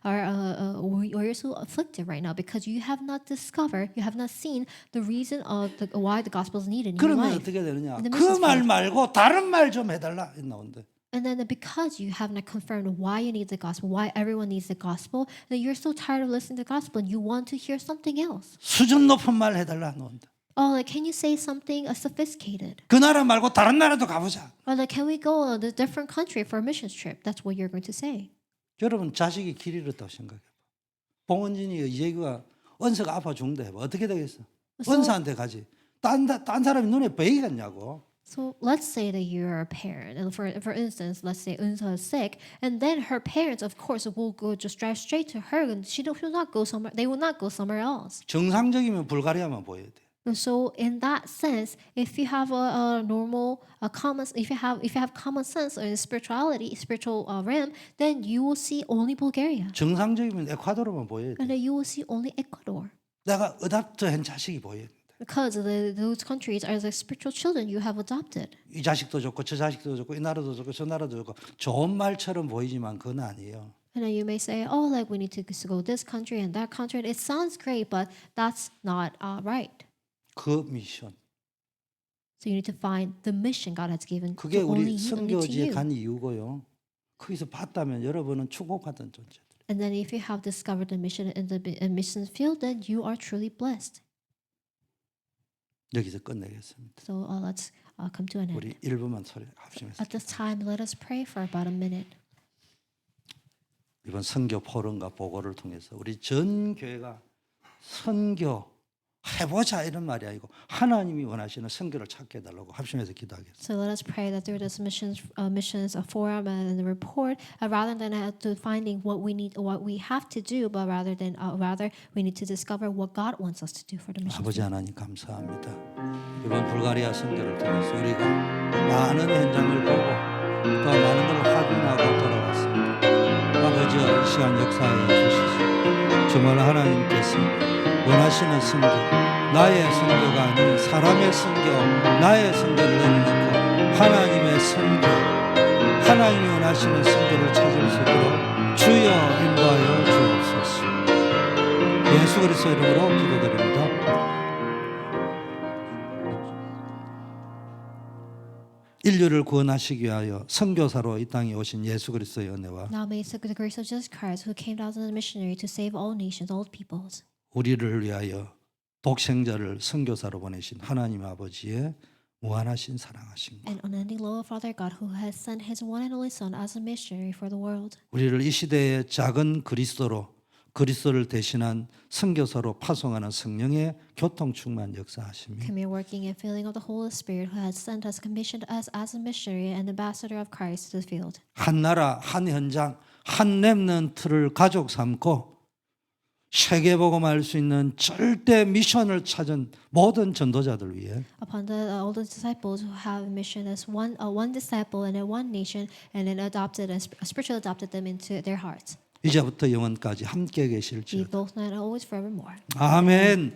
or you're so afflicted right now because you have not discovered, you have not seen the reason of why the gospel is needed in your 그러면 life. 어떻게 되느냐? In the 그 missions 말 field. 말고 다른 말 좀 해달라 나온대. And then because you have not confirmed why you need the gospel, why everyone needs the gospel, then you're so tired of listening to the gospel and you want to hear something else. 수준 높은 말 해달라 나온다. Oh, like can you say something sophisticated? 그 나라 말고 다른 나라도 가보자. Or like can we go on a different country for a missions trip? That's what you're going to say. 여러분 자식이 길 잃었다고 생각해. 봉은진이 이재규가 은서가 아파 죽는다 해봐. 어떻게 되겠어? 은서한테 가지. 딴 사람이 눈에 보이겠냐고. So let's say that you're a parent, and for instance, let's say Unsa is sick, and then her parents, of course, will go just drive straight to her, and will not go somewhere. They will not go somewhere else. 정상적이면 불가리아만 보여야 돼. So in that sense, if you have a normal, if you have common sense in spirituality, spiritual realm, then you will see only Bulgaria, 정상적이면 에콰도르만 보여야 and 돼. then you will see only Ecuador, 내가 어답트한 자식이 보여야 돼. because those countries are the spiritual children you have adopted. 이 자식도 좋고 저 자식도 좋고 이 나라도 좋고 저 나라도 좋고 좋은 말처럼 보이지만 그건 아니에요. And then you may say, oh, like we need to go this country and that country. It sounds great, but that's not right. 그 미션. So you need to find the mission God has given 그게 to only 우리 you, only to 선교지에 you. 간 이유고요. 거기서 봤다면 여러분은 축복받은 존재들. And then if you have discovered the mission in the mission field, then you are truly blessed. 여기서 끝내겠습니다. So let's come to an end. 우리 1분만 소리 합심해서 At this time, let us pray for about a minute. 이번 선교 포럼과 보고를 통해서 우리 전 교회가 선교 해보자 이런 말이 아니고 하나님이 원하시는 선교를 찾게 해달라고 합심해서 기도하겠습니다. So let us pray that through this missions forum and the report, rather than to finding what we need, what we have to do, but rather we need to discover what God wants us to do for the mission. 아버지 하나님 감사합니다. 이번 불가리아 선교를 통해서 우리가 많은 현장을 보고 또 많은 걸 확인하고 돌아왔습니다. 아버지와 이 시간 역사해 주시소. 정말 하나님께서 원하시는 선교, 나의 선교가 아닌 사람의 선교, 나의 선교를 내려놓고 하나님의 선교, 하나님이 원하시는 선교를 찾을 수 있도록 주여 인도하여 주옵소서. 예수 그리스도 이름으로 기도드립니다. 인류를 구원하시기 위하여 선교사로 이 땅에 오신 예수 그리스도의 은혜와 Now may the grace of Jesus Christ, who came down as a missionary to save all nations, all peoples, 우리를 위하여 독생자를 선교사로 보내신 하나님 아버지의 무한하신 사랑하심과 and unending love of Father God, who has sent His one and only Son as a missionary for the world, 우리를 이 시대의 작은 그리스도를 대신한 선교사로 파송하는 성령의 교통 충만 역사하심이 come here working and filling of the Holy Spirit, who has sent us, commissioned us as a missionary and ambassador of Christ to the field. 한 나라, 한 현장, 한 렘넌트를 가족 삼고 세계 복음할 수 있는 절대 미션을 찾은 모든 전도자들 위해 Upon all the disciples who have a mission as one disciple and in one nation, and then adopted and spiritually adopted them into their hearts. 이제부터 영원까지 함께 Be 계실지어다. both now and always forevermore. 아멘.